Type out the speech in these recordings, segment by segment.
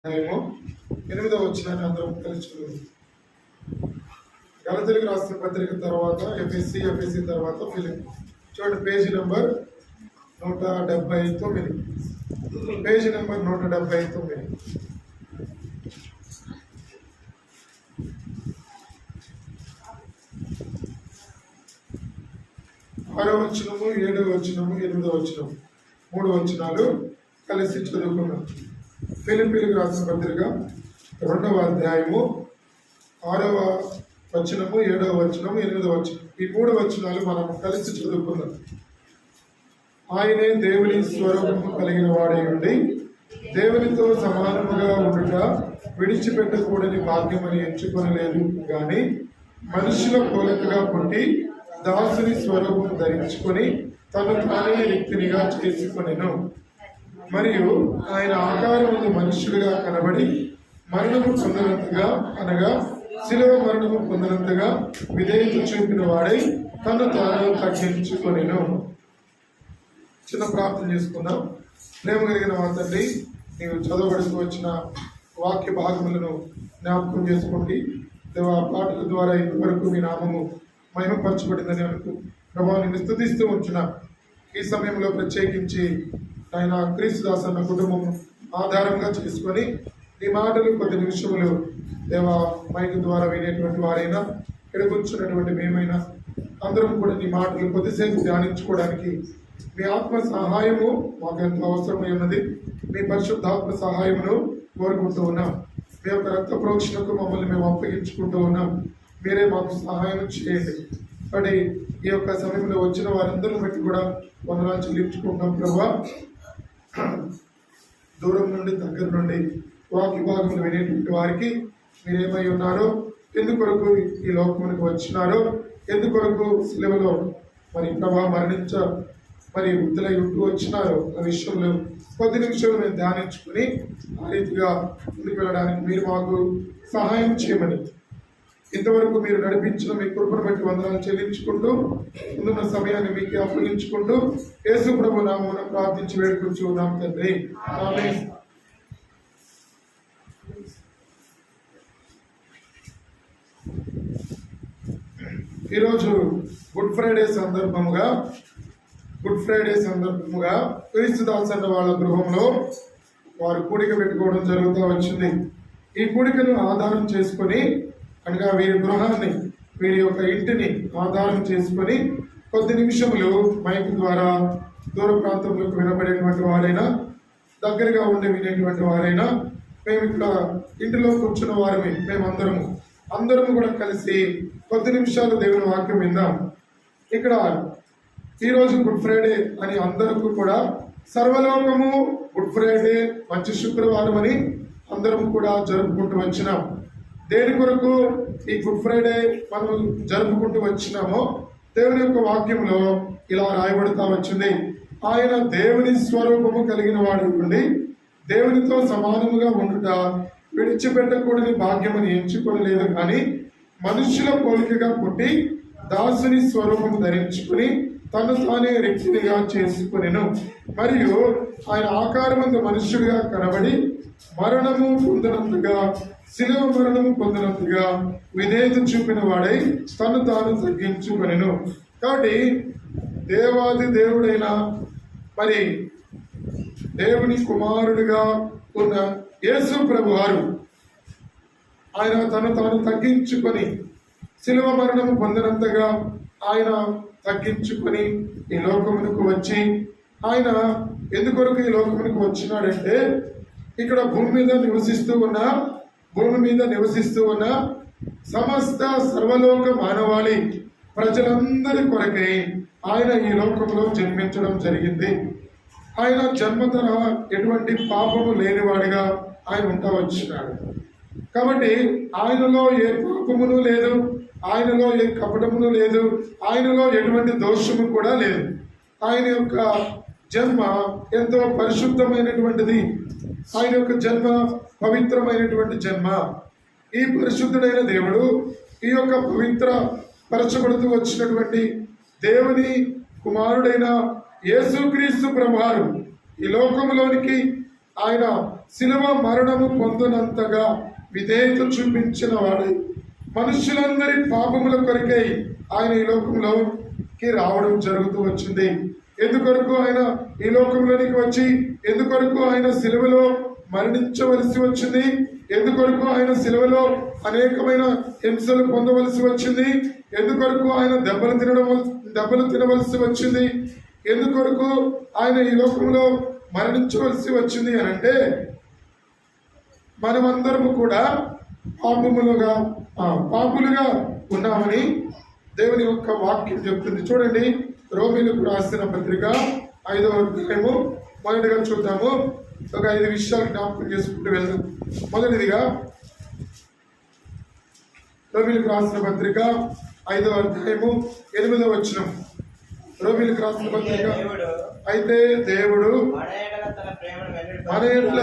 8వ వచనాన్ని అందరం తెలుసుకుందాం. గలతీయులకు రాసిన పత్రిక తర్వాత ఎఫ్ఎస్సి తర్వాత ఫిలిప్పీ. చూడండి, పేజీ నెంబర్ 179. Page number 179. 6వ వచనము, 7వ వచనము, 8వ వచనము, 3 వచనాలు కలిసి చదువుకున్నాం. ఫిలిప్పీలకు రాసిన పత్రిక 2వ అధ్యాయము 6వ వచనము, 7వ వచనము, 8వ వచనం, ఈ 3 వచనాలు మనం కలిసి చదువుకుందాం. ఆయనే దేవుని స్వరూపము కలిగిన వాడై ఉండి దేవునితో సమానముగా ఉండుట విడిచిపెట్టకూడని భాగ్యమని ఎంచుకొనలేదు గాని మనుషుల పోలికగా పుట్టి దాసుని స్వరూపం ధరించుకొని తను తానే రిక్తినిగా చేసుకొనెను. మరియు ఆయన ఆకారముందు మనుష్యుడిగా కనబడి మరణము పొందినంతగా, అనగా శిలువ మరణము పొందినంతగా విధేయత చూపిన వాడై తను తాను తగ్గించుకొనెను. చిన్న ప్రార్థన చేసుకుందాం. ప్రేమ కలిగిన మా తండ్రి, నీవు చదవబడుతూ వచ్చిన వాక్య భాగములను జ్ఞాపకం చేసుకోండి. దేవా, పాటల ద్వారా ఇంతవరకు మీ నామము మహిమపరచబడిందని అనుకు ప్రభావ నిన్ను స్తుతిస్తూ ఉంటున్న ఈ సమయంలో ప్రత్యేకించి ఆయన క్రీస్తుదాస్ అన్న కుటుంబం ఆధారంగా చేసుకొని నీ మాటలు కొద్ది నిమిషములు దేవా మైక్ ద్వారా వినేటువంటి వారైనా ఇక్కడ కూర్చున్నటువంటి మేమైనా అందరం కూడా నీ మాటలు కొద్దిసేపు ధ్యానించుకోవడానికి మీ ఆత్మ సహాయము మాకు ఎంతో అవసరమై ఉన్నది. మీ పరిశుద్ధాత్మ సహాయమును కోరుకుంటూ ఉన్నాం. మీ యొక్క రక్త ప్రోక్షణకు మమ్మల్ని మేము అప్పగించుకుంటూ ఉన్నాం. మీరే మాకు సహాయం చేయండి. కాబట్టి ఈ యొక్క సమయంలో వచ్చిన వారందరూ బట్టి కూడా వందనాలు చెల్లించుకుంటాం. ప్రభా, దూరం నుండి దగ్గర నుండి వాక్య భాగములు వినేటువంటి వారికి మీరేమై ఉన్నారో, ఎందుకొరకు ఈ లోకమునికి వచ్చినారో, ఎందుకొరకు సిలువలో మరి ప్రభా మరణించ మరి వృద్ధులై ఉంటూ వచ్చినారో ఆ విషయంలో కొద్ది నిమిషాలు మేము ధ్యానించుకుని ఆ రీతిగా ముందుకు వెళ్ళడానికి మీరు మాకు సహాయం చేయమని ఇంతవరకు మీరు నడిపించిన మీ కృపను బట్టి వందనాలు చెల్లించుకుంటూ ముందున్న సమయాన్ని మీకు అప్పగించుకుంటూ యేసు ప్రభు నామమున ప్రార్థించి వేడుకొంచున్నాం తండ్రి. ఆమేన్. ఈరోజు గుడ్ ఫ్రైడే సందర్భముగా క్రీస్తుదాస్ అన్న వాళ్ళ గృహంలో వారు కూడిక పెట్టుకోవడం జరుగుతూ వచ్చింది. ఈ కూడికను ఆధారం చేసుకొని, అనగా వీరి గృహాన్ని, వీరి యొక్క ఇంటిని ఆధారం చేసుకొని కొద్ది నిమిషములు మైక్ ద్వారా దూర ప్రాంతంలోకి వినబడేటువంటి వారైనా, దగ్గరగా ఉండి వినేటువంటి వారైనా, మేము ఇక్కడ ఇంటిలో కూర్చున్న వారమే మేమందరము కూడా కలిసి కొద్ది నిమిషాలు దేవుని వాక్యం విందాం. ఇక్కడ ఈరోజు గుడ్ ఫ్రైడే అని అందరికీ కూడా సర్వలోకము గుడ్ ఫ్రైడే, మంచి శుక్రవారం అని అందరం కూడా జరుపుకుంటూ వచ్చినాం. దేని కొరకు ఈ గుడ్ ఫ్రైడే మనం జరుపుకుంటూ వచ్చినామో దేవుని యొక్క వాక్యంలో ఇలా రాయబడతా వచ్చింది. ఆయన దేవుని స్వరూపము కలిగిన వాడు ఉండి దేవునితో సమానముగా ఉండుట విడిచిపెట్టకూడని భాగ్యమని ఎంచుకోలేదు కానీ మనుష్యుల పోలికగా పుట్టి దాసుని స్వరూపము ధరించుకుని తను తానే రిక్తినిగా చేసుకునెను. మరియు ఆయన ఆకారమందు మనుష్యుడిగా కనబడి మరణము పొందినంతగా, శిలువ మరణము పొందినంతగా విధేయత చూపిన వాడై తను తాను తగ్గించుకొనెను. కాబట్టి దేవాది దేవుడైన మరి దేవుని కుమారుడిగా ఉన్న యేసు ప్రభు వారు ఆయన తను తాను తగ్గించుకొని శిలువ మరణము పొందినంతగా ఆయన తగ్గించుకొని ఈ లోకమునకు వచ్చి, ఆయన ఎందుకొరకు ఈ లోకమునకు వచ్చినాడంటే ఇక్కడ భూమి మీద నివసిస్తూ ఉన్న సమస్త సర్వలోక మానవాళి ప్రజలందరి కొరకై ఆయన ఈ లోకంలో జన్మించడం జరిగింది. ఆయన జన్మతన ఎటువంటి పాపము లేనివాడిగా ఆయన ఉంటా వచ్చినాడు. కాబట్టి ఆయనలో ఏ పాపమును లేదు, ఆయనలో ఏ కపటమును లేదు, ఆయనలో ఎటువంటి దోషము కూడా లేదు. ఆయన యొక్క జన్మ ఎంతో పరిశుద్ధమైనటువంటిది. ఆయన యొక్క జన్మ పవిత్రమైనటువంటి జన్మ. ఈ పరిశుద్ధుడైన దేవుడు ఈ యొక్క పవిత్ర పరచబడుతూ వచ్చినటువంటి దేవుని కుమారుడైన యేసుక్రీస్తు ప్రభువారు ఈ లోకంలోనికి ఆయన శిలువ మరణము పొందునంతగా విధేయత చూపించిన వాడై మనుషులందరి పాపముల కొరకై ఆయన ఈ లోకంలోకి రావడం జరుగుతూ వచ్చింది. ఎందుకొరకు ఆయన ఈ లోకంలోనికి వచ్చి ఎందుకొరకు ఆయన శిలువలో మరణించవలసి వచ్చింది? ఎందుకొరకు ఆయన శిలువలో అనేకమైన హింసలు పొందవలసి వచ్చింది? ఎందుకొరకు ఆయన దెబ్బలు తినవలసి వచ్చింది? ఎందుకొరకు ఆయన ఈ లోకంలో మరణించవలసి వచ్చింది అని అంటే, మనమందరము కూడా పాపులుగా ఉన్నామని దేవుని యొక్క వాక్యం చెప్తుంది. చూడండి, రోమీయులకు రాసిన పత్రిక 5వ అధ్యాయము మొదటిగా చూద్దాము. ఒక 5 విషయాలు జ్ఞాపకం చేసుకుంటూ వెళ్దాం. మొదటిదిగా రోమీయులకు రాసిన పత్రిక 5వ అధ్యాయము 8వ వచనం. రోమీయులకు రాసిన పత్రిక, అయితే దేవుడు మన ఎడల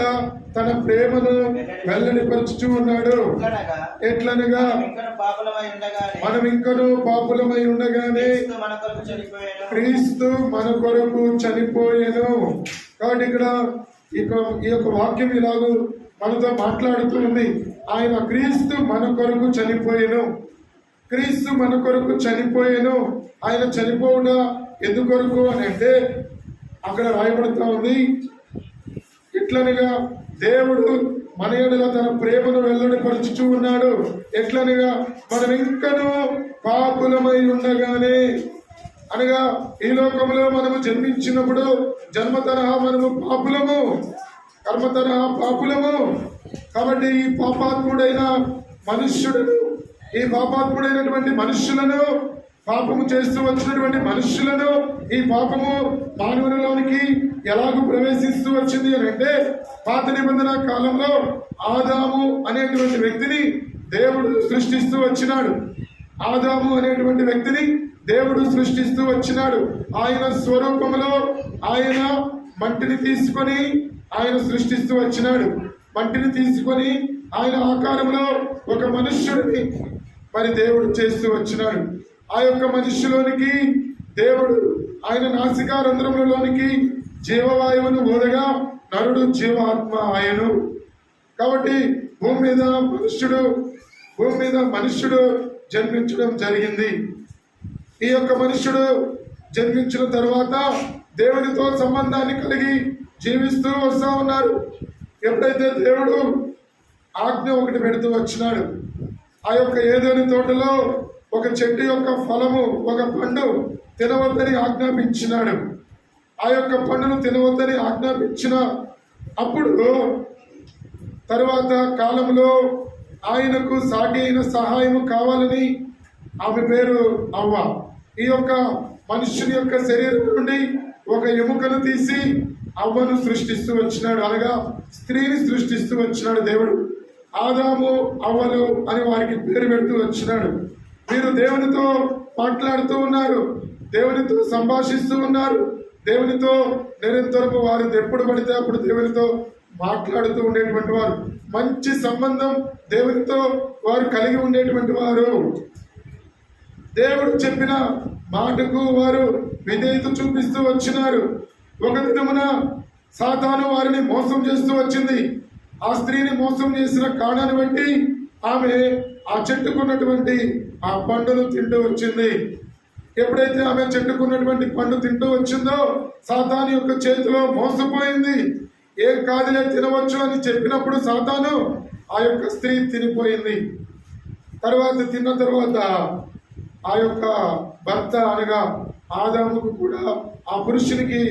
తన ప్రేమను వెల్లడిపరుచుచూ ఉన్నాడు. ఎట్లనగా మనం ఇంకను పాపులమై ఉండగానే క్రీస్తు మన కొరకు చనిపోయెను. కాబట్టి ఇక్కడ ఈ యొక్క వాక్యం ఇలాగూ మనతో మాట్లాడుతూ ఉంది. ఆయన క్రీస్తు మన కొరకు చనిపోయెను. క్రీస్తు మన కొరకు చనిపోయెను. ఆయన చనిపోవుట ఎందుకొరకు అని అంటే అక్కడ రాయబడుతూ ఉంది, ఎట్లనగా దేవుడు మన ఎడల తన ప్రేమను వెల్లడిపరుచుచూ ఉన్నాడు. ఎట్లనగా మనం ఇంకనూ పాపులమై ఉండగానే, అనగా ఈ లోకంలో మనము జన్మించినప్పుడు జన్మతరహా మనము పాపులము, కర్మతరహా పాపులము. కాబట్టి ఈ పాపాత్ముడైనటువంటి మనుష్యులను, పాపము చేస్తూ వచ్చినటువంటి మనుష్యులను ఈ పాపము మానవునిలోనికి ఎలాగూ ప్రవేశిస్తూ వచ్చింది అని అంటే, పాత నిబంధన కాలంలో ఆదాము అనేటువంటి వ్యక్తిని దేవుడు సృష్టిస్తూ వచ్చినాడు. ఆదాము అనేటువంటి వ్యక్తిని దేవుడు సృష్టిస్తూ వచ్చినాడు. ఆయన స్వరూపంలో ఆయన మట్టిని తీసుకొని ఆయన సృష్టిస్తూ వచ్చినాడు. మట్టిని తీసుకొని ఆయన ఆకారంలో ఒక మనుష్యుడిని మరి దేవుడు చేస్తూ వచ్చినాడు. ఆ యొక్క మనుష్యులోనికి దేవుడు ఆయన నాసికా రంధ్రములలోనికి జీవవాయువును ఊదగా నరుడు జీవాత్మ ఆయను. కాబట్టి భూమి మీద మనుష్యుడు జన్మించడం జరిగింది. ఈ యొక్క మనుష్యుడు జన్మించిన తర్వాత దేవునితో సంబంధాన్ని కలిగి జీవిస్తూ వస్తూ ఉన్నారు. ఎప్పుడైతే దేవుడు ఆజ్ఞ ఒకటి పెడుతూ వచ్చినాడు, ఆ యొక్క ఏదైనా తోటలో ఒక చెట్టు యొక్క ఫలము, ఒక పండు తినవద్దని ఆజ్ఞాపించినాడు. ఆ యొక్క పండును తినవద్దని ఆజ్ఞాపించిన అప్పుడు తరువాత కాలంలో ఆయనకు సాటి అయిన సహాయము కావాలని ఆమె పేరు అవ్వ. ఈ యొక్క మనుష్యుని యొక్క శరీరం నుండి ఒక ఎముకను తీసి అవ్వను సృష్టిస్తూ వచ్చినాడు, అనగా స్త్రీని సృష్టిస్తూ వచ్చినాడు దేవుడు. ఆదాము అవ్వలు అని వారికి పేరు పెడుతూ వచ్చినాడు. వీరు దేవునితో మాట్లాడుతూ ఉన్నారు, దేవునితో సంభాషిస్తూ ఉన్నారు, దేవునితో నిరంతరము వారు ఎప్పుడు పడితే అప్పుడు దేవునితో మాట్లాడుతూ ఉండేటువంటి వారు. మంచి సంబంధం దేవునితో వారు కలిగి ఉండేటువంటి వారు. దేవుడు చెప్పిన మాటకు వారు విధేయత చూపిస్తూ వచ్చినారు. ఒక దినమున సాతాను వారిని మోసం చేస్తూ వచ్చింది. ఆ స్త్రీని మోసం చేసిన కారణాన్ని బట్టి ఆమె ఆ చెట్టుకున్నటువంటి ఆ పండును తింటూ వచ్చింది. ఎప్పుడైతే ఆమె చెట్టుకున్నటువంటి పండు తింటూ వచ్చిందో సాతాను యొక్క చేతిలో మోసపోయింది. ఏం కాదులే తినవచ్చు అని చెప్పినప్పుడు సాతాను ఆ యొక్క స్త్రీ తినిపోయింది. తిన్న తర్వాత ఆ యొక్క భర్త అనగా ఆదాముకు కూడా ఆ పురుషునికి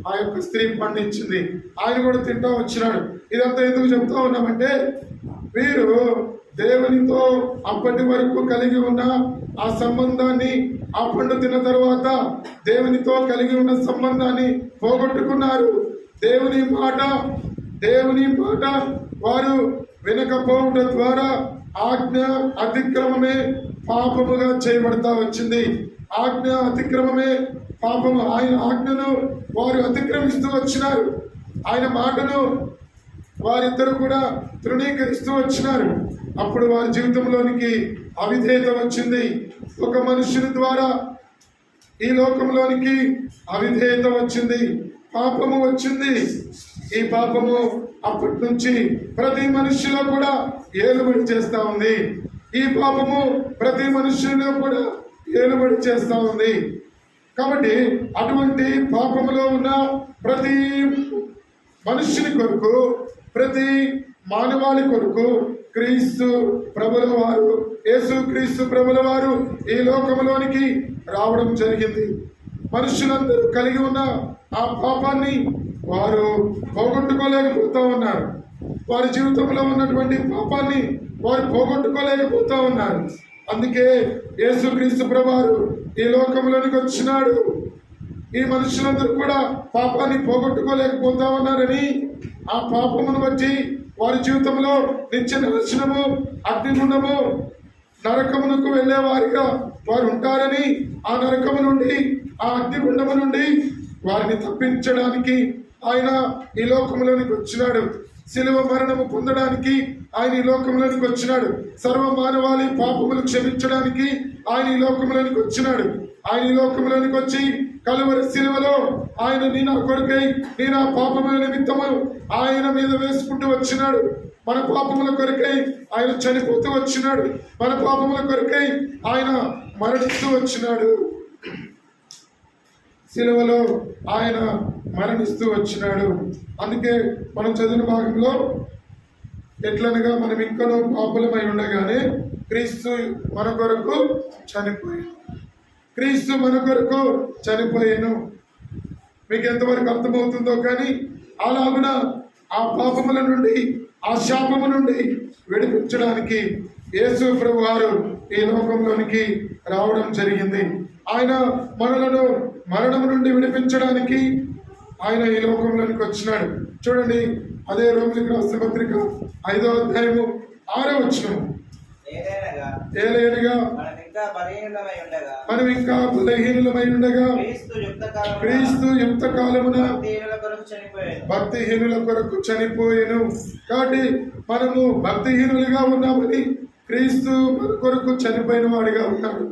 ఆ యొక్క స్త్రీ పండించింది. ఆయన కూడా తింటూ వచ్చినాడు. ఇదంతా ఎందుకు చెప్తా ఉన్నామంటే, వీరు దేవునితో అప్పటి వరకు కలిగి ఉన్న ఆ సంబంధాన్ని ఆ పండు తిన్న తర్వాత దేవునితో కలిగి ఉన్న సంబంధాన్ని పోగొట్టుకున్నారు. దేవుని మాట వారు వినకపోవడం ద్వారా ఆజ్ఞ అతిక్రమమే పాపముగా చేయబడతా వచ్చింది. ఆజ్ఞ అతిక్రమమే పాపము. ఆయన ఆజ్ఞను వారు అతిక్రమిస్తూ వచ్చినారు. ఆయన మాటను వారిద్దరు కూడా తృణీకరిస్తూ వచ్చినారు. అప్పుడు వారి జీవితంలోనికి అవిధేయత వచ్చింది. ఒక మనుషుని ద్వారా ఈ లోకంలోనికి అవిధేయత వచ్చింది. పాపము వచ్చింది. ఈ పాపము అప్పటి నుంచి ప్రతి మనిషిలో కూడా ఏలుబడి చేస్తా ఉంది. ఈ పాపము ప్రతి మనుషుల్లో కూడా ఏలుబడి చేస్తా ఉంది. కాబట్టి అటువంటి పాపములో ఉన్న ప్రతి మనుష్యుని కొరకు, ప్రతి మానవాళి కొరకు క్రీస్తు ప్రభుల వారు, యేసు క్రీస్తు ప్రభుల వారు ఈ లోకములోనికి రావడం జరిగింది. మనుషులందరూ కలిగి ఉన్న ఆ పాపాన్ని వారు పోగొట్టుకోలేకపోతా ఉన్నారు. వారి జీవితంలో ఉన్నటువంటి పాపాన్ని వారు పోగొట్టుకోలేకపోతా ఉన్నారు. అందుకే యేసు క్రీస్తు ప్రభువారు ఈ లోకంలోనికి వచ్చినాడు. ఈ మనుషులందరూ కూడా పాపాన్ని పోగొట్టుకోలేకపోతా ఉన్నారని, ఆ పాపమును బట్టి వారి జీవితంలో నిత్య నాశనము, అగ్నిగుండము, నరకమునకు వెళ్లే వారిగా వారు ఉంటారని, ఆ నరకము నుండి, ఆ అగ్నిగుండము నుండి వారిని తప్పించడానికి ఆయన ఈ లోకంలోనికి వచ్చినాడు. శిలువ మరణము పొందడానికి ఆయన ఈ లోకంలోనికి వచ్చినాడు. సర్వ మానవాళి పాపములు క్షమించడానికి ఆయన ఈ లోకంలోనికి వచ్చినాడు. ఆయన ఈ లోకంలోనికి వచ్చి కలువరి శిలువలో ఆయన నీ నా కొరకై, నీ నా పాపముల నిమిత్తము ఆయన మీద వేసుకుంటూ వచ్చినాడు. మన పాపముల కొరకై ఆయన చనిపోతూ వచ్చినాడు. మన పాపముల కొరకై ఆయన మరణిస్తూ వచ్చినాడు. శిలువలో ఆయన మరణిస్తూ వచ్చినాడు. అందుకే మనం చదివిన భాగంలో ఎట్లనగా మనం ఇంకనూ పాపులమై ఉండగానే క్రీస్తు మన కొరకు చనిపోయాను. క్రీస్తు మన కొరకు చనిపోయాను. మీకు ఎంతవరకు అర్థమవుతుందో కానీ అలాగున ఆ పాపముల నుండి, ఆ శాపము నుండి విడిపించడానికి యేసు ప్రభు వారు ఈ లోకంలోనికి రావడం జరిగింది. ఆయన మనలను మరణం నుండి విడిపించడానికి ఆయన ఈ లోకంలోనికి వచ్చినాడు. చూడండి, అదే రోమిలికి రాసిన పత్రిక 5వ అధ్యాయము 6వ వచనం. ఏలయనగా మనం ఇంకా బలహీనులమై ఉండగా క్రీస్తు యుక్త కాలమున భక్తిహీనుల కొరకు చనిపోయెను. కాబట్టి మనము భక్తిహీనులుగా ఉన్నామని క్రీస్తు మన కొరకు చనిపోయిన వాడిగా ఉన్నాడు.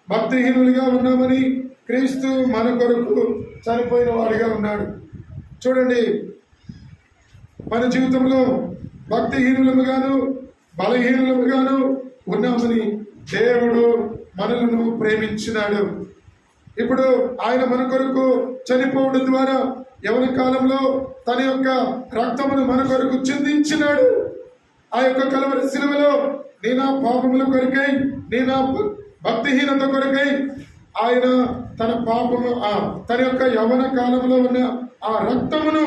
భక్తిహీనులుగా ఉన్నామని క్రీస్తు మన కొరకు చనిపోయిన వాడిగా ఉన్నాడు. చూడండి, మన జీవితంలో భక్తిహీనులముగాను బలహీనులముగాను ఉన్నామని దేవుడు మనలను ప్రేమించినాడు. ఇప్పుడు ఆయన మన కొరకు చనిపోవడం ద్వారా యవన కాలంలో తన యొక్క రక్తమును మన కొరకు చిందించినాడు. ఆ యొక్క కలువరి శిలువలో నీ నా పాపముల కొరకై, నీ నా భక్తిహీనత కొరకై ఆయన తన పాపము, తన యొక్క యవన కాలంలో ఉన్న ఆ రక్తమును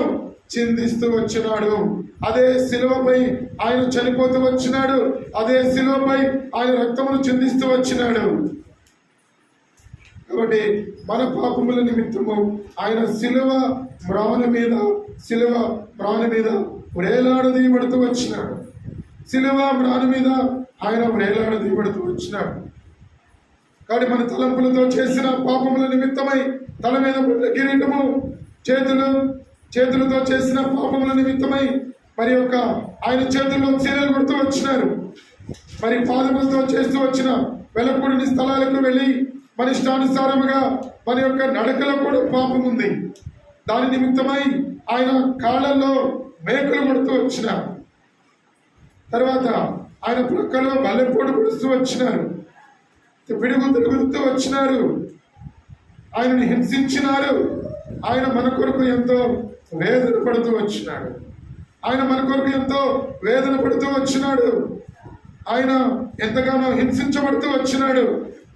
చిందిస్తూ వచ్చినాడు. అదే శిలువపై ఆయన చనిపోతూ వచ్చినాడు. అదే శిలువపై ఆయన రక్తమును చిందిస్తూ వచ్చినాడు. కాబట్టి మన పాపముల నిమిత్తము ఆయన శిలువ మ్రాను మీద వ్రేలాడదీయబడుతూ వచ్చినాడు. శిలువ మ్రాను మీద ఆయన వ్రేలాడదీయబడుతూ వచ్చినాడు. కాబట్టి మన తలంపులతో చేసిన పాపముల నిమిత్తమై తల మీద కిరీటము, చేతులతో చేసిన పాపముల నిమిత్తమై మరి యొక్క ఆయన చేతుల్లో చీరలు కొడుతూ వచ్చినారు. మరి పాదములతో చేస్తూ వచ్చిన వెలకూడిని స్థలాలకు వెళ్ళి మన ఇష్టానుసారముగా మన యొక్క నడకలో కూడా పాపం ఉంది. దాని నిమిత్తమై ఆయన కాళ్ళల్లో మేకలు కొడుతూ వచ్చినారు. తర్వాత ఆయన ప్రక్కలో బల్లెపోటు కొడుతూ వచ్చినారు. పిడుగుతులు కొడుతూ వచ్చినారు. ఆయనను హింసించినారు. ఆయన మన కొరకు ఎంతో వేదన పడుతూ వచ్చినాడు. ఆయన మన కొరకు ఎంతో వేదన పడుతూ వచ్చినాడు. ఆయన ఎంతగానో హింసించబడుతూ వచ్చినాడు.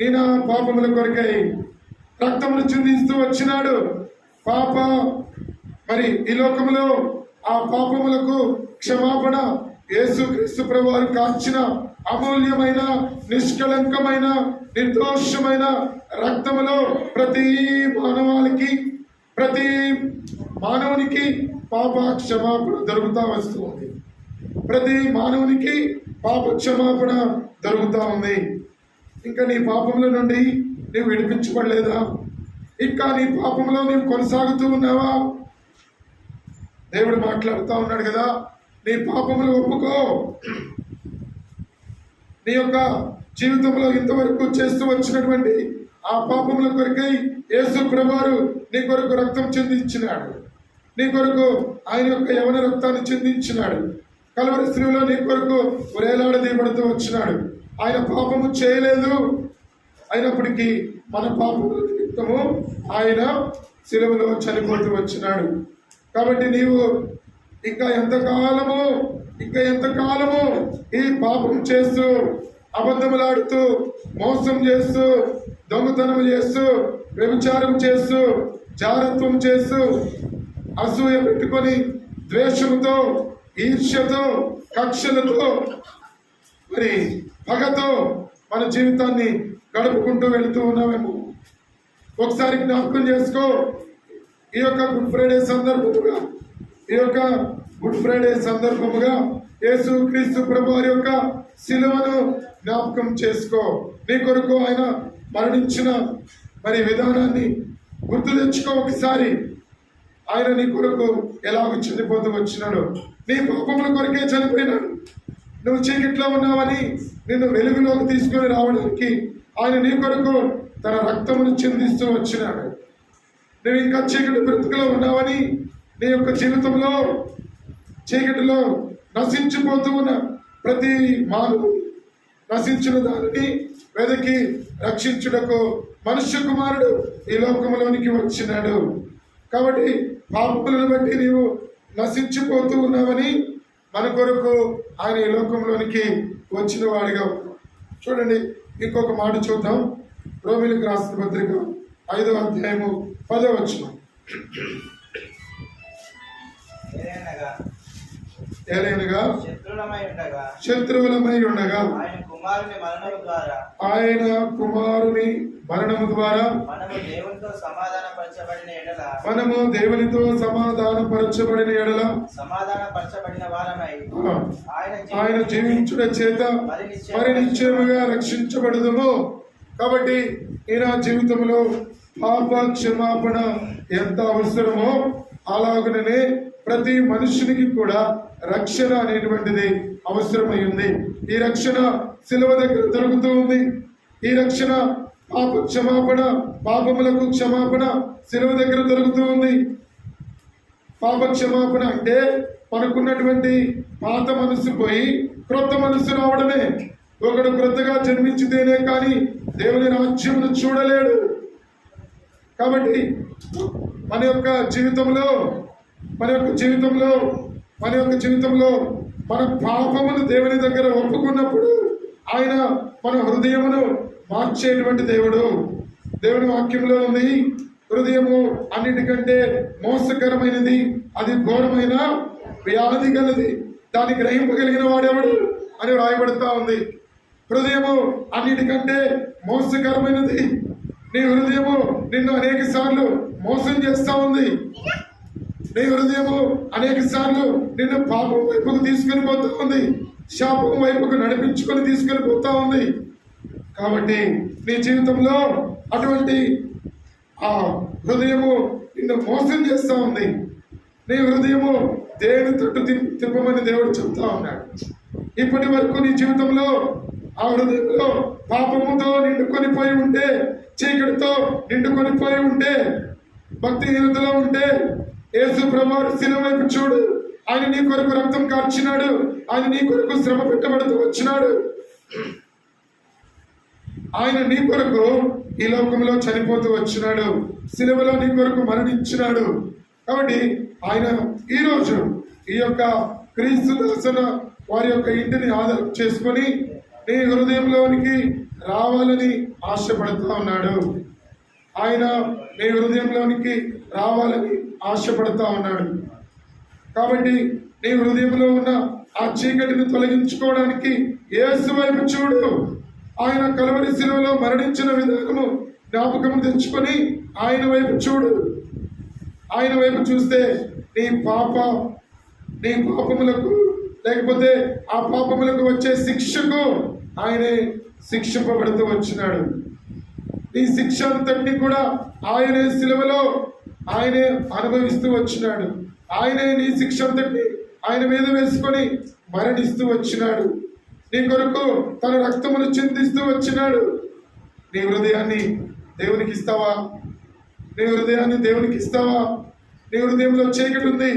ఈయన పాపముల కొరకై రక్తమును చిందిస్తూ వచ్చినాడు. మరి ఈ లోకంలో ఆ పాపములకు క్షమాపణ యేసు క్రీస్తు ప్రభు వారు కాచిన అమూల్యమైన, నిష్కళంకమైన, నిర్దోషమైన రక్తములో ప్రతి మానవునికి పాప క్షమాపణ దొరుకుతా వస్తుంది. ప్రతి మానవునికి పాప క్షమాపణ దొరుకుతా ఉంది. ఇంకా నీ పాపముల నుండి నీవు విడిపించబడలేదా? ఇంకా నీ పాపంలో నీవు కొనసాగుతూ ఉన్నావా? దేవుడు మాట్లాడుతూ ఉన్నాడు కదా, నీ పాపములు ఒప్పుకో. నీ యొక్క జీవితంలో ఇంతవరకు చేస్తూ వచ్చినటువంటి ఆ పాపముల కొరకై యేసు ప్రభువారు నీ కొరకు రక్తం చెందించినాడు. నీ కొరకు ఆయన యొక్క యవన రక్తాన్ని చెందించినాడు. కలువరి స్త్రీలో నీ కొరకు వేలాడదీయబడుతూ వచ్చినాడు. ఆయన పాపము చేయలేదు, అయినప్పటికీ మన పాపముల నిమిత్తము ఆయన శిలువలో చనిపోతూ వచ్చినాడు. కాబట్టి నీవు ఇంకా ఎంతకాలము ఈ పాపం చేస్తూ, అబద్ధములాడుతూ, మోసం చేస్తూ, దొంగతనం చేస్తూ, వ్యభిచారం చేస్తూ, జారత్వం చేస్తూ, అసూయ పెట్టుకొని, ద్వేషంతో, ఈర్ష్యతో, కక్షలతో, మరి పగతో మన జీవితాన్ని గడుపుకుంటూ వెళుతూ ఉన్నామేమో. ఒకసారి జ్ఞాపకం చేసుకో. ఈ యొక్క గుడ్ ఫ్రైడే సందర్భముగా యేసు క్రీస్తు ప్రభువారి యొక్క శిలువను జ్ఞాపకం చేసుకో. నీ కొరకు ఆయన మరణించిన మరి విధానాన్ని గుర్తు తెచ్చుకో. ఒకసారి ఆయన నీ కొరకు ఎలాగ చనిపోతూ వచ్చినాడు. నీ పాపముల కొరకే చనిపోయినాడు. నువ్వు చీకట్లో ఉన్నావని నిన్ను వెలుగులోకి తీసుకొని రావడానికి ఆయన నీ కొరకు తన రక్తమును చిందిస్తూ వచ్చినాడు. నువ్వు ఇంకా చీకటి బ్రతుకులో ఉన్నావని, నీ యొక్క జీవితంలో చీకటిలో నశించిపోతూ ఉన్న ప్రతి మానవుడు నశించిన దానిని వెదకి రక్షించుటకు మనుష్య కుమారుడు ఈ లోకంలోనికి వచ్చినాడు. కాబట్టి పాపములను బట్టి నీవు నశించిపోతూ ఉన్నావని మన కొరకు ఆయన ఈ లోకంలోనికి వచ్చిన వాడిగా. చూడండి, ఇంకొక మాట చూద్దాం. రోమిలకు రాసిన పత్రిక 5వ అధ్యాయము 10వ వచనం. ఏలైనగా శత్రువులమై ఉండగా ఆయన కుమారుని మరణము ద్వారా మనము దేవునితో సమాధానపరచబడిన ఎడల ఆయన జీవించుట చేత మరి నిశ్చయముగా రక్షించబడదుము. కాబట్టి ఈయన జీవితంలో పాప క్షమాపణ ఎంత అవసరమో అలాగనే ప్రతి మనుషునికి కూడా రక్షణ అనేటువంటిది అవసరమై ఉంది. ఈ రక్షణ శిలువ దగ్గర దొరుకుతూ ఉంది. ఈ రక్షణ పాప క్షమాపణ, పాపములకు క్షమాపణ శిలువ దగ్గర దొరుకుతూ ఉంది. పాప క్షమాపణ అంటే మనకున్నటువంటి పాత మనసు పోయి క్రొత్త మనసు రావడమే. ఒకడు క్రొత్తగా జన్మించితేనే కానీ దేవుని రాజ్యమును చూడలేడు. కాబట్టి మన యొక్క జీవితంలో మన పాపమును దేవుని దగ్గర ఒప్పుకున్నప్పుడు ఆయన మన హృదయమును మార్చేటువంటి దేవుడు. దేవుని వాక్యంలో ఉంది, హృదయము అన్నిటికంటే మోసకరమైనది, అది ఘోరమైన వ్యాధి గలది, దాన్ని గ్రహింపగలిగిన వాడెవడు అని రాయబడుతూ ఉంది. హృదయము అన్నిటికంటే మోసకరమైనది. నీ హృదయము నిన్ను అనేక సార్లు మోసం చేస్తూ ఉంది. నీ హృదయము అనేక సార్లు నిన్ను పాపం వైపుకు తీసుకొని పోతా ఉంది, శాపం వైపుకు నడిపించుకొని తీసుకొని పోతా ఉంది. కాబట్టి నీ జీవితంలో అటువంటి ఆ హృదయము నిన్ను మోసం చేస్తూ ఉంది. నీ హృదయము దేవుని తట్టు తిప్పమని దేవుడు చెప్తా ఉన్నాడు. ఇప్పటి వరకు నీ జీవితంలో ఆ హృదయంలో పాపముతో నిండుకొని పోయి ఉంటే, చీకటితో నిండుకొని పోయి ఉంటే, భక్తిహీనతలో ఉంటే, యేసు ప్రభువారు శిలువ వైపు చూడు. ఆయన నీ కొరకు రక్తం కార్చినాడు. ఆయన నీ కొరకు శ్రమ పెట్టబడుతూ వచ్చినాడు. ఆయన నీ కొరకు ఈ లోకంలో చనిపోతూ వచ్చినాడు. శిలువలో నీ కొరకు మరణించినాడు. కాబట్టి ఆయన ఈరోజు ఈ యొక్క క్రీస్తు దర్శన వారి యొక్క ఇంటిని ఆధారం చేసుకొని నీ హృదయంలోనికి రావాలని ఆశపడుతూ ఉన్నాడు. ఆయన నీ హృదయంలోనికి రావాలని ఆశపడుతూ ఉన్నాడు. కాబట్టి నీ హృదయంలో ఉన్న ఆ చీకటిని తొలగించుకోవడానికి యేసు వైపు చూడు. ఆయన కలువరి శిలువలో మరణించిన విధానము జ్ఞాపకం తెచ్చుకొని ఆయన వైపు చూడు. ఆయన వైపు చూస్తే నీ పాపములకు లేకపోతే ఆ పాపములకు వచ్చే శిక్షకు ఆయనే శిక్షింపబడుతూ వచ్చినాడు. నీ శిక్ష అంతటిని కూడా ఆయనే శిలువలో ఆయనే అనుభవిస్తూ వచ్చినాడు. ఆయనే నీ శిక్ష అంతటిని ఆయన మీద వేసుకొని మరణిస్తూ వచ్చినాడు. నీ కొరకు తన రక్తమును చిందిస్తూ వచ్చినాడు. నీ హృదయాన్ని దేవునికి ఇస్తావా? నీ హృదయాన్ని దేవునికి ఇస్తావా? నీ హృదయంలో చీకటి ఉంది,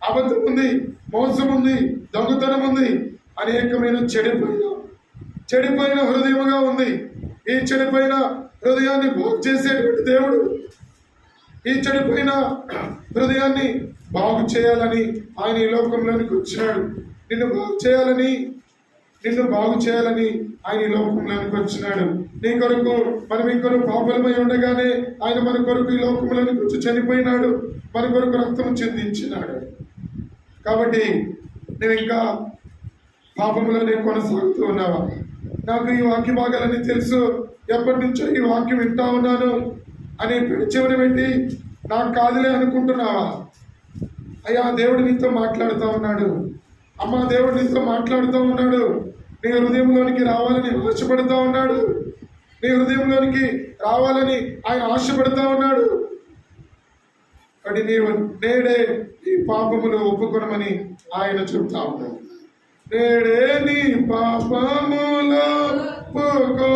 అబద్ధం ఉంది, మోసం ఉంది, దొంగతనం ఉంది, అనేకమైన చెడిపోయిన హృదయముగా ఉంది. ఈ చెడిపోయిన హృదయాన్ని బాగు చేసేటువంటి దేవుడు ఈ చెడిపోయిన హృదయాన్ని బాగు చేయాలని ఆయన ఈ లోకంలోనికి వచ్చినాడు. నిన్ను బాగు చేయాలని ఆయన ఈ లోకంలోనికి వచ్చినాడు. నీ కొరకు మనం ఇంకొక పాపలమై ఉండగానే ఆయన మన కొరకు ఈ లోకంలోనికి వచ్చి చనిపోయినాడు, మన కొరకు రక్తం చెందించినాడు. కాబట్టి నేను ఇంకా పాపంలోనే కొనసాగుతూ ఉన్నావా? నాకు ఈ వాక్య భాగాలన్నీ తెలుసు, ఎప్పటి నుంచో ఈ వాక్యం వింటా ఉన్నాను అని చెవిని పెట్టి నాకు కాదులే అనుకుంటున్నావా? అయ్యా, దేవుడు నీతో మాట్లాడుతూ ఉన్నాడు. అమ్మ, దేవుడు నీతో మాట్లాడుతూ ఉన్నాడు. నీ హృదయంలోనికి రావాలని ఆశపడుతూ ఉన్నాడు. నీ హృదయంలోనికి రావాలని ఆయన ఆశపడుతూ ఉన్నాడు. కాబట్టి నీవు నేడే ఈ పాపములు ఒప్పుకొనమని ఆయన చెప్తా ఉన్నాడు. నేడే నీ పాపములు ఒప్పుకో,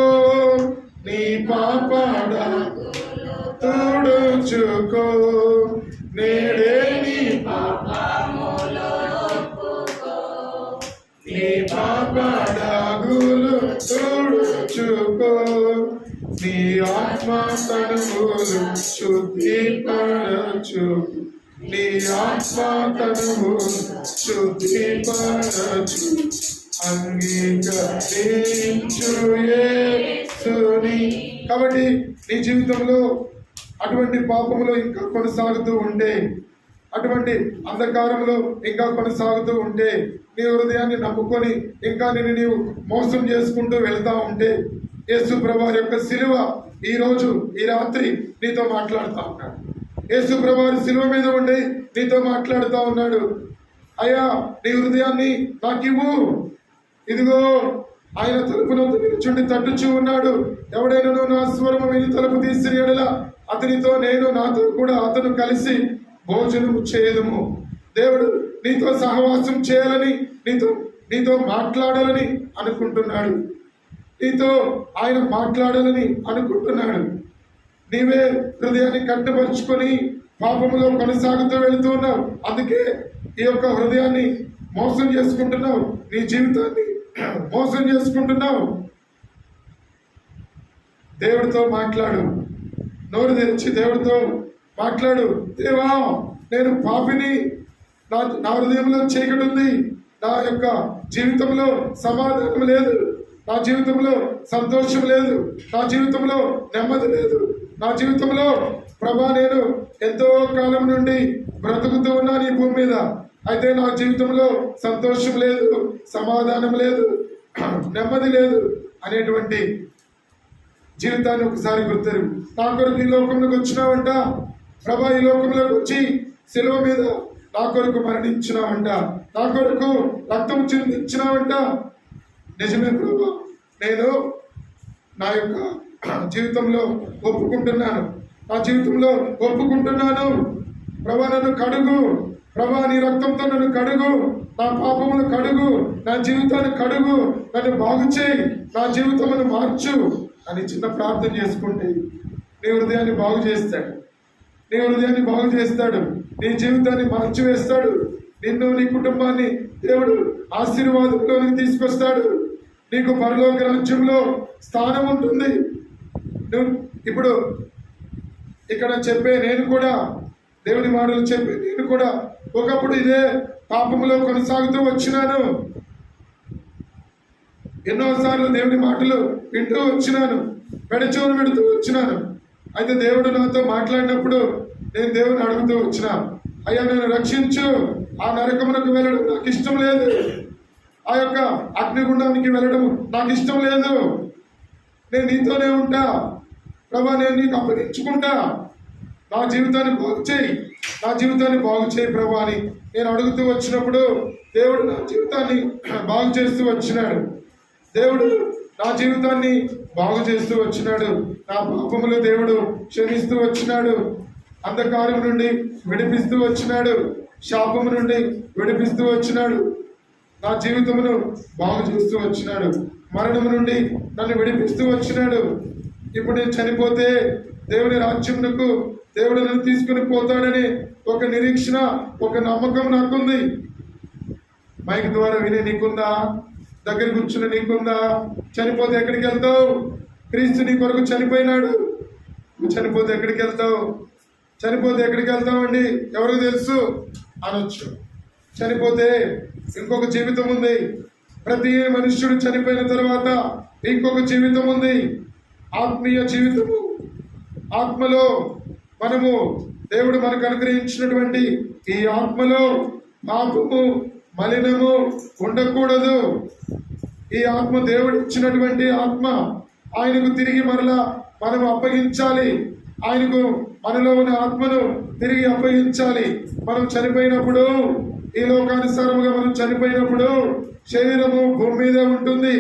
నీ పాపడ తుడుచుకో. నేడే నీ పాపములు ఒప్పుకో, నీ పాపడాగులు తుడుచుకో. నీ ఆత్మ తనువులు శుద్ధిపరచు, నీ ఆత్మ తనువులు శుద్ధిపరచు. అంగీకరించు యేసుని. కాబట్టి నీ జీవితంలో అటువంటి పాపములో ఇంకా కొనసాగుతూ ఉంటే, అటువంటి అంధకారంలో ఇంకా కొనసాగుతూ ఉంటే, నీ హృదయాన్ని నమ్ముకొని ఇంకా నిన్ను నీవు మోసం చేసుకుంటూ వెళ్తా ఉంటే, యేసు ప్రభువారి యొక్క సిలువ ఈ రోజు ఈ రాత్రి నీతో మాట్లాడుతూ ఉన్నాడు. యేసు ప్రభువారి సిలువ మీద ఉండి నీతో మాట్లాడుతూ ఉన్నాడు. అయ్యా, నీ హృదయాన్ని నాకివ్వు. ఇదిగో ఆయన తలుపు నొద్ద నిలుచుండి తట్టుచూ ఉన్నాడు. ఎవడైనా నా స్వరము విని తలుపు తీసిన యెడల అతనితో నేను, నాతో కూడా అతను కలిసి భోజనము చేయదము. దేవుడు నీతో సహవాసం చేయాలని, నీతో మాట్లాడాలని అనుకుంటున్నాడు. నీతో ఆయన మాట్లాడాలని అనుకుంటున్నాడు. నీవే హృదయాన్ని కట్టుపరుచుకొని పాపములో కొనసాగుతూ వెళుతూ ఉన్నావు. అందుకే ఈ యొక్క హృదయాన్ని మోసం చేసుకుంటున్నావు, నీ జీవితాన్ని మోసం చేసుకుంటున్నావు. దేవుడితో మాట్లాడు, నోరు తెరిచి దేవుడితో మాట్లాడు. దేవా, నేను పాపిని, నా హృదయంలో చీకటి ఉంది, నా యొక్క జీవితంలో సమాధానం లేదు, నా జీవితంలో సంతోషం లేదు, నా జీవితంలో నెమ్మది లేదు, నా జీవితంలో ప్రభా నేను ఎంతో కాలం నుండి బ్రతుకుతూ ఉన్నాను ఈ భూమి మీద. అయితే నా జీవితంలో సంతోషం లేదు, సమాధానం లేదు, నెమ్మది లేదు అనేటువంటి జీవితాన్ని ఒకసారి గుర్తెరుగు. నా కొరకు ఈ లోకంలోకి వచ్చినావంట ప్రభా, ఈ లోకంలోకి వచ్చి శిలువ మీద నా కొరకు మరణించినావంట, నా కొరకు రక్తం చిందించినావంట. నిజమే ప్రభా, నేను నా యొక్క జీవితంలో ఒప్పుకుంటున్నాను, నా జీవితంలో ఒప్పుకుంటున్నాను. ప్రభా, నన్ను కడుగు ప్రభా, నీ రక్తంతో నన్ను కడుగు, నా పాపములు కడుగు, నా జీవితాన్ని కడుగు, నన్ను బాగు చేయి, నా జీవితమును మార్చు అని చిన్న ప్రార్థన చేసుకుంటే నీ హృదయాన్ని బాగు చేస్తాడు. నీ హృదయాన్ని బాగు చేస్తాడు, నీ జీవితాన్ని మార్చివేస్తాడు. నిన్ను, నీ కుటుంబాన్ని దేవుడు ఆశీర్వాదంలోనికి తీసుకొస్తాడు. నీకు పరలోక రాజ్యంలో స్థానం ఉంటుంది. నువ్వు ఇప్పుడు ఇక్కడ చెప్పే నేను కూడా, దేవుని మాటలు చెప్పే నేను కూడా ఒకప్పుడు ఇదే పాపములో కొనసాగుతూ వచ్చినాను. ఎన్నోసార్లు దేవుని మాటలు వింటూ వచ్చినాను, పెడచోరు పెడుతూ వచ్చినాను. అయితే దేవుడు నాతో మాట్లాడినప్పుడు నేను దేవుని అడుగుతూ వచ్చిన, అయ్యా నేను రక్షించు, ఆ నరకమునకు వెళ్ళడం నాకు ఇష్టం లేదు, ఆ యొక్క అగ్నిగుండానికి వెళ్ళడం నాకు ఇష్టం లేదు, నేను నీతోనే ఉంటా ప్రభా, నేను నీకు అప్పగించుకుంటా, నా జీవితాన్ని బాగు చేయి, నా జీవితాన్ని బాగు చేయి ప్రభా అని నేను అడుగుతూ వచ్చినప్పుడు దేవుడు నా జీవితాన్ని బాగు చేస్తూ వచ్చినాడు. దేవుడు నా జీవితాన్ని బాగు చేస్తూ వచ్చినాడు. నా పాపములు దేవుడు క్షమిస్తూ వచ్చినాడు. అంధకారం నుండి విడిపిస్తూ వచ్చినాడు, శాపము నుండి విడిపిస్తూ వచ్చినాడు, నా జీవితమును బాగు చేస్తూ వచ్చినాడు, మరణము నుండి నన్ను విడిపిస్తూ వచ్చినాడు. ఇప్పుడు నేను చనిపోతే దేవుని రాజ్యమునకు, దేవుడు నన్ను తీసుకుని పోతాడని ఒక నిరీక్షణ, ఒక నమ్మకం నాకుంది. మైక్ ద్వారా వినే నీకుందా? దగ్గర కూర్చుని నీకుందా? చనిపోతే ఎక్కడికి వెళ్తావు? క్రీస్తు నీ కొరకు చనిపోయినాడు. నువ్వు చనిపోతే ఎక్కడికి వెళ్తావు? చనిపోతే ఎక్కడికి వెళ్తామండి ఎవరికి తెలుసు అనొచ్చు. చనిపోతే ఇంకొక జీవితం ఉంది. ప్రతి మనుష్యుడు చనిపోయిన తర్వాత ఇంకొక జీవితం ఉంది, ఆత్మీయ జీవితము. ఆత్మలో మనము దేవుడు మనకు అనుగ్రహించినటువంటి ఈ ఆత్మలో పాపము, మలినము ఉండకూడదు. ఈ ఆత్మ దేవుడు ఇచ్చినటువంటి ఆత్మ. ఆయనకు తిరిగి మరలా మనం అప్పగించాలి. ఆయనకు మనలో ఉన్న ఆత్మను తిరిగి అప్పగించాలి. మనం చనిపోయినప్పుడు, ఈ లోకానుసారముగా మనం చనిపోయినప్పుడు శరీరము భూమి మీదే ఉంటుంది.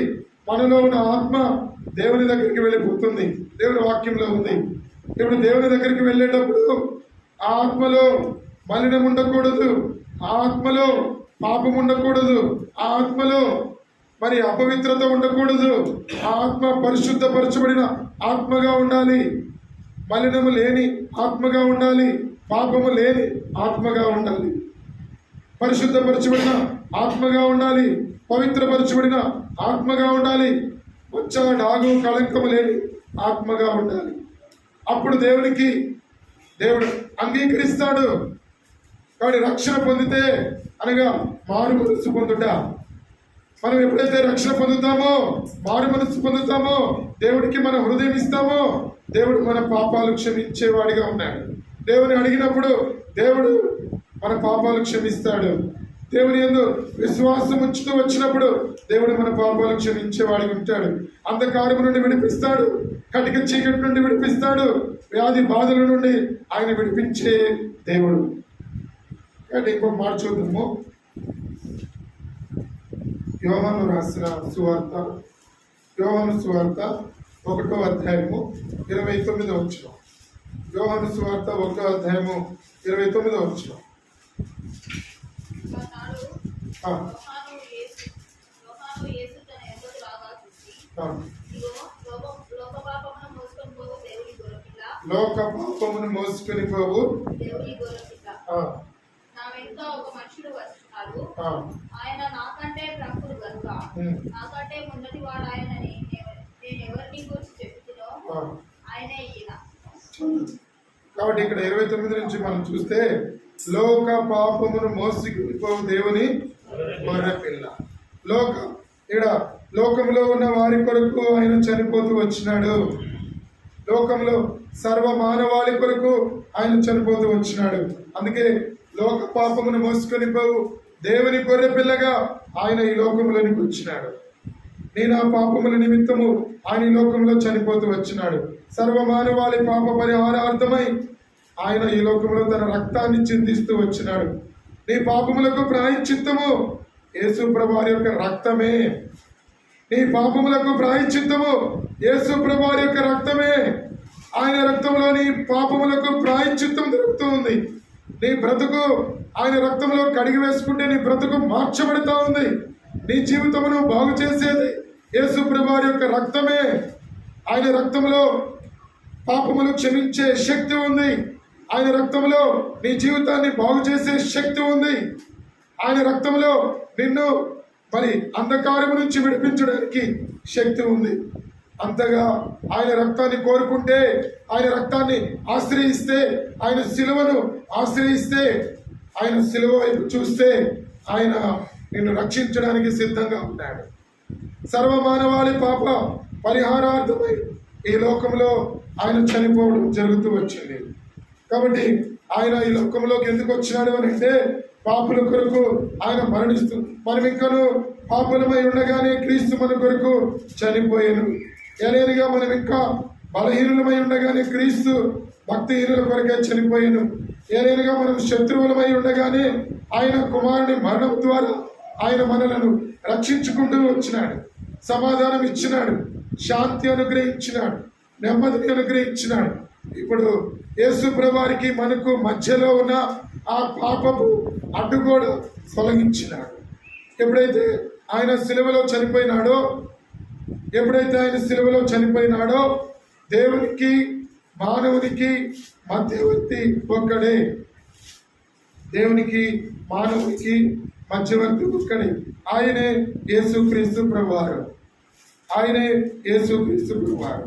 మనలో ఉన్న ఆత్మ దేవుని దగ్గరికి వెళ్ళిపోతుంది. దేవుని వాక్యంలో ఉంది. ఇప్పుడు దేవుని దగ్గరికి వెళ్ళేటప్పుడు ఆ ఆత్మలో మలినం ఉండకూడదు, ఆ ఆత్మలో పాపం ఉండకూడదు, ఆ ఆత్మలో మరి అపవిత్రత ఉండకూడదు. ఆ ఆత్మ పరిశుద్ధపరచబడిన ఆత్మగా ఉండాలి. మలినము లేని ఆత్మగా ఉండాలి. పాపము లేని ఆత్మగా ఉండాలి. పరిశుద్ధపరచబడిన ఆత్మగా ఉండాలి. పవిత్రపరచబడిన ఆత్మగా ఉండాలి. వచ్చ డాగు కళంకము లేని ఆత్మగా ఉండాలి. అప్పుడు దేవుడు అంగీకరిస్తాడు. కాబట్టి రక్షణ పొందితే అనగా మారు మనస్సు పొందుట. మనం ఎప్పుడైతే రక్షణ పొందుతామో, మారు మనస్సు పొందుతామో, దేవుడికి మన హృదయం ఇస్తామో, దేవుడు మన పాపాలు క్షమించేవాడిగా ఉన్నాడు. దేవుని అడిగినప్పుడు దేవుడు మన పాపాలు క్షమిస్తాడు. దేవుని యందు విశ్వాసం ఉంచుతూ వచ్చినప్పుడు దేవుడు మన పాపాలు క్షమించేవాడిగా ఉంటాడు. అంధకారం నుండి విడిపిస్తాడు. కటిక చీకటి నుండి విడిపిస్తాడు. వ్యాధి బాధల నుండి ఆయన విడిపించే దేవుడు. కాబట్టి ఇంకొక మాట చూద్దాము. యోహాను రాసిన సువార్త, యోహాను సువార్త 1వ అధ్యాయము 29వ వచనం. యోహాను సువార్త 1వ అధ్యాయము 29వ వచనం. లోక పాపమును మోసుకొని పోవు ఒక మనుషుడు వస్తున్నాడు. ఆయన నాకంటే ప్రముఖుడు కనుక నాకంటే ముందటి వాడు ఆయనని నేను ఎవరిని గురించి చెప్తున్నానో ఆయనే ఈయన. కాబట్టి ఇక్కడ 29 నుంచి మనం చూస్తే లోక పాపమును మోసుకొని పోవు దేవుని గొర్రె పిల్ల. ఇక్కడ లోకంలో ఉన్న వారి కొరకు ఆయన చనిపోతూ వచ్చినాడు. లోకంలో సర్వ మానవాళి కొరకు ఆయన చనిపోతూ వచ్చినాడు. అందుకే లోక పాపమును మోసుకొని పోవు దేవుని గొర్రె పిల్లగా ఆయన ఈ లోకంలోనికి వచ్చినాడు. నేను ఆ పాపముల నిమిత్తము ఆయన ఈ లోకంలో చనిపోతూ వచ్చినాడు. సర్వ మానవాళి పాప పరిహారార్థమై ఆయన ఈ లోకంలో తన రక్తాన్ని చిందిస్తూ వచ్చినాడు. నీ పాపములకు ప్రాయశ్చిత్తము యేసు ప్రభువారి యొక్క రక్తమే. నీ పాపములకు ప్రాయశ్చిత్తము యేసు ప్రభువారి యొక్క రక్తమే. ఆయన రక్తంలో నీ పాపములకు ప్రాయశ్చిత్తం దొరుకుతుంది. నీ బ్రతుకు ఆయన రక్తంలో కడిగి వేసుకుంటే నీ బ్రతుకు మార్చబడుతూ ఉంది. నీ జీవితమును బాగు చేసేది యేసు ప్రభువారి యొక్క రక్తమే. ఆయన రక్తంలో పాపములు క్షమించే శక్తి ఉంది. ఆయన రక్తంలో నీ జీవితాన్ని బాగు చేసే శక్తి ఉంది. ఆయన రక్తంలో నిన్ను మరి అంధకారము నుంచి విడిపించడానికి శక్తి ఉంది. అంతగా ఆయన రక్తాన్ని కోరుకుంటే, ఆయన రక్తాన్ని ఆశ్రయిస్తే, ఆయన సిలువను ఆశ్రయిస్తే, ఆయన సిలువ వైపు చూస్తే ఆయన నిన్ను రక్షించడానికి సిద్ధంగా ఉన్నాడు. సర్వమానవాళి పాప పరిహారార్థమై ఈ లోకంలో ఆయన చనిపోవడం జరుగుతూ వచ్చింది. కాబట్టి ఆయన ఈ లోకంలోకి ఎందుకు వచ్చినాడు అని అంటే పాపుల కొరకు ఆయన మరణిస్తూ, మనం ఇంకను పాపులమై ఉండగానే క్రీస్తు మన కొరకు చనిపోయాను. ఎలేనిగా మనం ఇంకా బలహీనులమై ఉండగానే క్రీస్తు భక్తిహీనుల కొరకే చనిపోయాను. ఎలేనిగా మనం శత్రువులమై ఉండగానే ఆయన కుమారుని మరణం ద్వారా ఆయన మనలను రక్షించుకుంటూ వచ్చినాడు. సమాధానం ఇచ్చినాడు, శాంతి అనుగ్రహించినాడు, నెమ్మదిని అనుగ్రహించినాడు. ఇప్పుడు యేసు ప్రభువారికి మనకు మధ్యలో ఉన్న ఆ పాపపు అడ్డుగోడ తొలగించినాడు. ఎప్పుడైతే ఆయన సిలువలో చనిపోయినాడో దేవునికి మానవునికి మధ్యవర్తి ఒక్కడే. దేవునికి మానవునికి మధ్యవర్తి ఒక్కడే. ఆయనే యేసుక్రీస్తు ప్రభువారు. ఆయనే యేసుక్రీస్తు ప్రభువారు.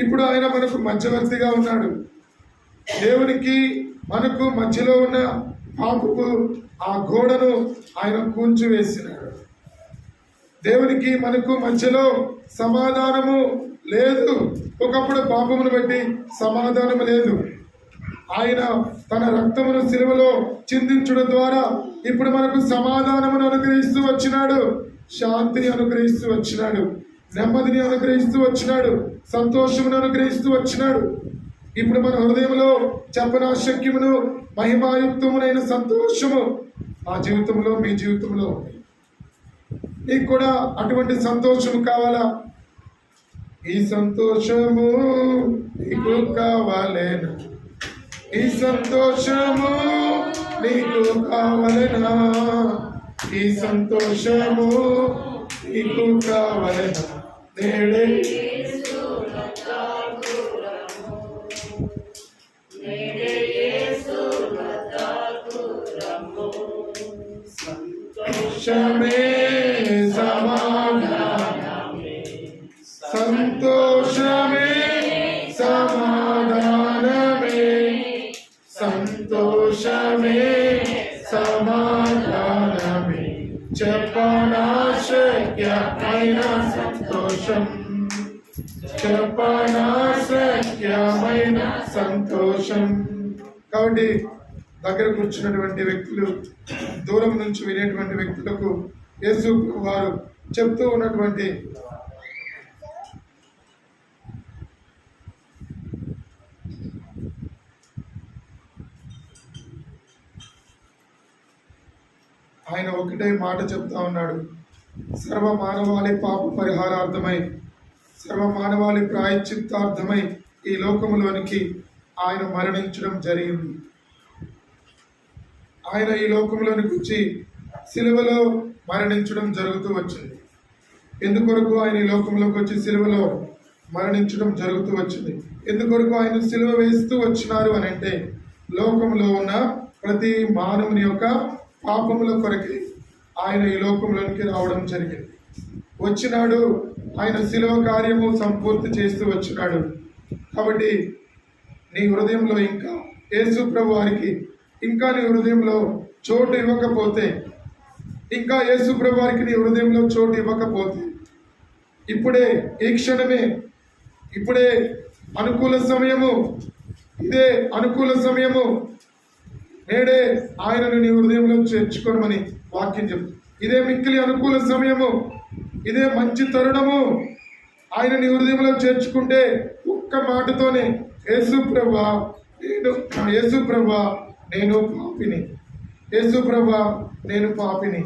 ఇప్పుడు ఆయన మనకు మధ్యవర్తిగా ఉన్నాడు. దేవునికి మనకు మధ్యలో ఉన్న పాపపు ఆ గోడను ఆయన కూల్చివేసినాడు. దేవునికి మనకు మధ్యలో సమాధానము లేదు. ఒకప్పుడు పాపమును బట్టి సమాధానము లేదు. ఆయన తన రక్తమును సిలువలో చిందించడం ద్వారా ఇప్పుడు మనకు సమాధానమును అనుగ్రహిస్తూ వచ్చినాడు, శాంతిని అనుగ్రహిస్తూ వచ్చినాడు, నెమ్మదిని అనుగ్రహిస్తూ వచ్చినాడు, సంతోషమును అనుగ్రహిస్తూ వచ్చినాడు. ఇప్పుడు మన హృదయంలో చెప్పనాశక్యమును మహిమాయుక్తమునైన సంతోషము మా జీవితంలో, మీ జీవితంలో ఉంది. నీకు కూడా అటువంటి సంతోషము కావాలా? ఈ సంతోషము నీకు కావాలేనా? ఈ సంతోషము నీకు కావాలేనా? ఈ సంతోషము నీకు కావాలేనా? నేడే సంతోషమే సమాధానమే, సంతోషమే సమాధానమే, సంతోషమే సమాధానమే, చెప్పనాశక్యమైన సంతోషం, చెప్పనాశక్యమైన సంతోషం. కాబట్టి దగ్గర కూర్చున్నటువంటి వ్యక్తులు, దూరం నుంచి వినేటువంటి వ్యక్తులకు యేసు వారు చెప్తూ ఉన్నటువంటి ఆయన ఒకటే మాట చెప్తా ఉన్నాడు. సర్వ మానవాళి పాప పరిహారార్థమై, సర్వ మానవాళి ప్రాయశ్చిత్తార్థమై ఈ లోకములోనికి ఆయన మరణించడం జరిగింది. ఆయన ఈ లోకంలోనికి వచ్చి సిలువలో మరణించడం జరుగుతూ వచ్చింది. ఎందుకొరకు ఆయన ఈ లోకంలోకి వచ్చి సిలువలో మరణించడం జరుగుతూ వచ్చింది? ఎందుకొరకు ఆయన సిలువ వేస్తూ వచ్చినారు అని అంటే, లోకంలో ఉన్న ప్రతి మానవుని యొక్క పాపముల కొరకి ఆయన ఈ లోకంలోనికి రావడం జరిగింది. వచ్చినాడు, ఆయన సిలువ కార్యము సంపూర్తి చేస్తూ వచ్చినాడు. కాబట్టి నీ హృదయంలో ఇంకా యేసు ప్రభు వారికి ఇంకా నీ హృదయంలో చోటు ఇవ్వకపోతే, ఇంకా యేసు ప్రభు వారికి నీ హృదయంలో చోటు ఇవ్వకపోతే, ఇప్పుడే, ఈ క్షణమే, ఇప్పుడే అనుకూల సమయము, ఇదే అనుకూల సమయము. నేడే ఆయనను నీ హృదయంలో చేర్చుకోమని వాక్యం చెప్తుంది. ఇదే మిక్కిలి అనుకూల సమయము, ఇదే మంచి తరుణము. ఆయన నీ హృదయంలో చేర్చుకుంటే ఒక్క మాటతోనే, యేసు ప్రభువా నేను పాపిని, యేసు ప్రభువా నేను పాపిని,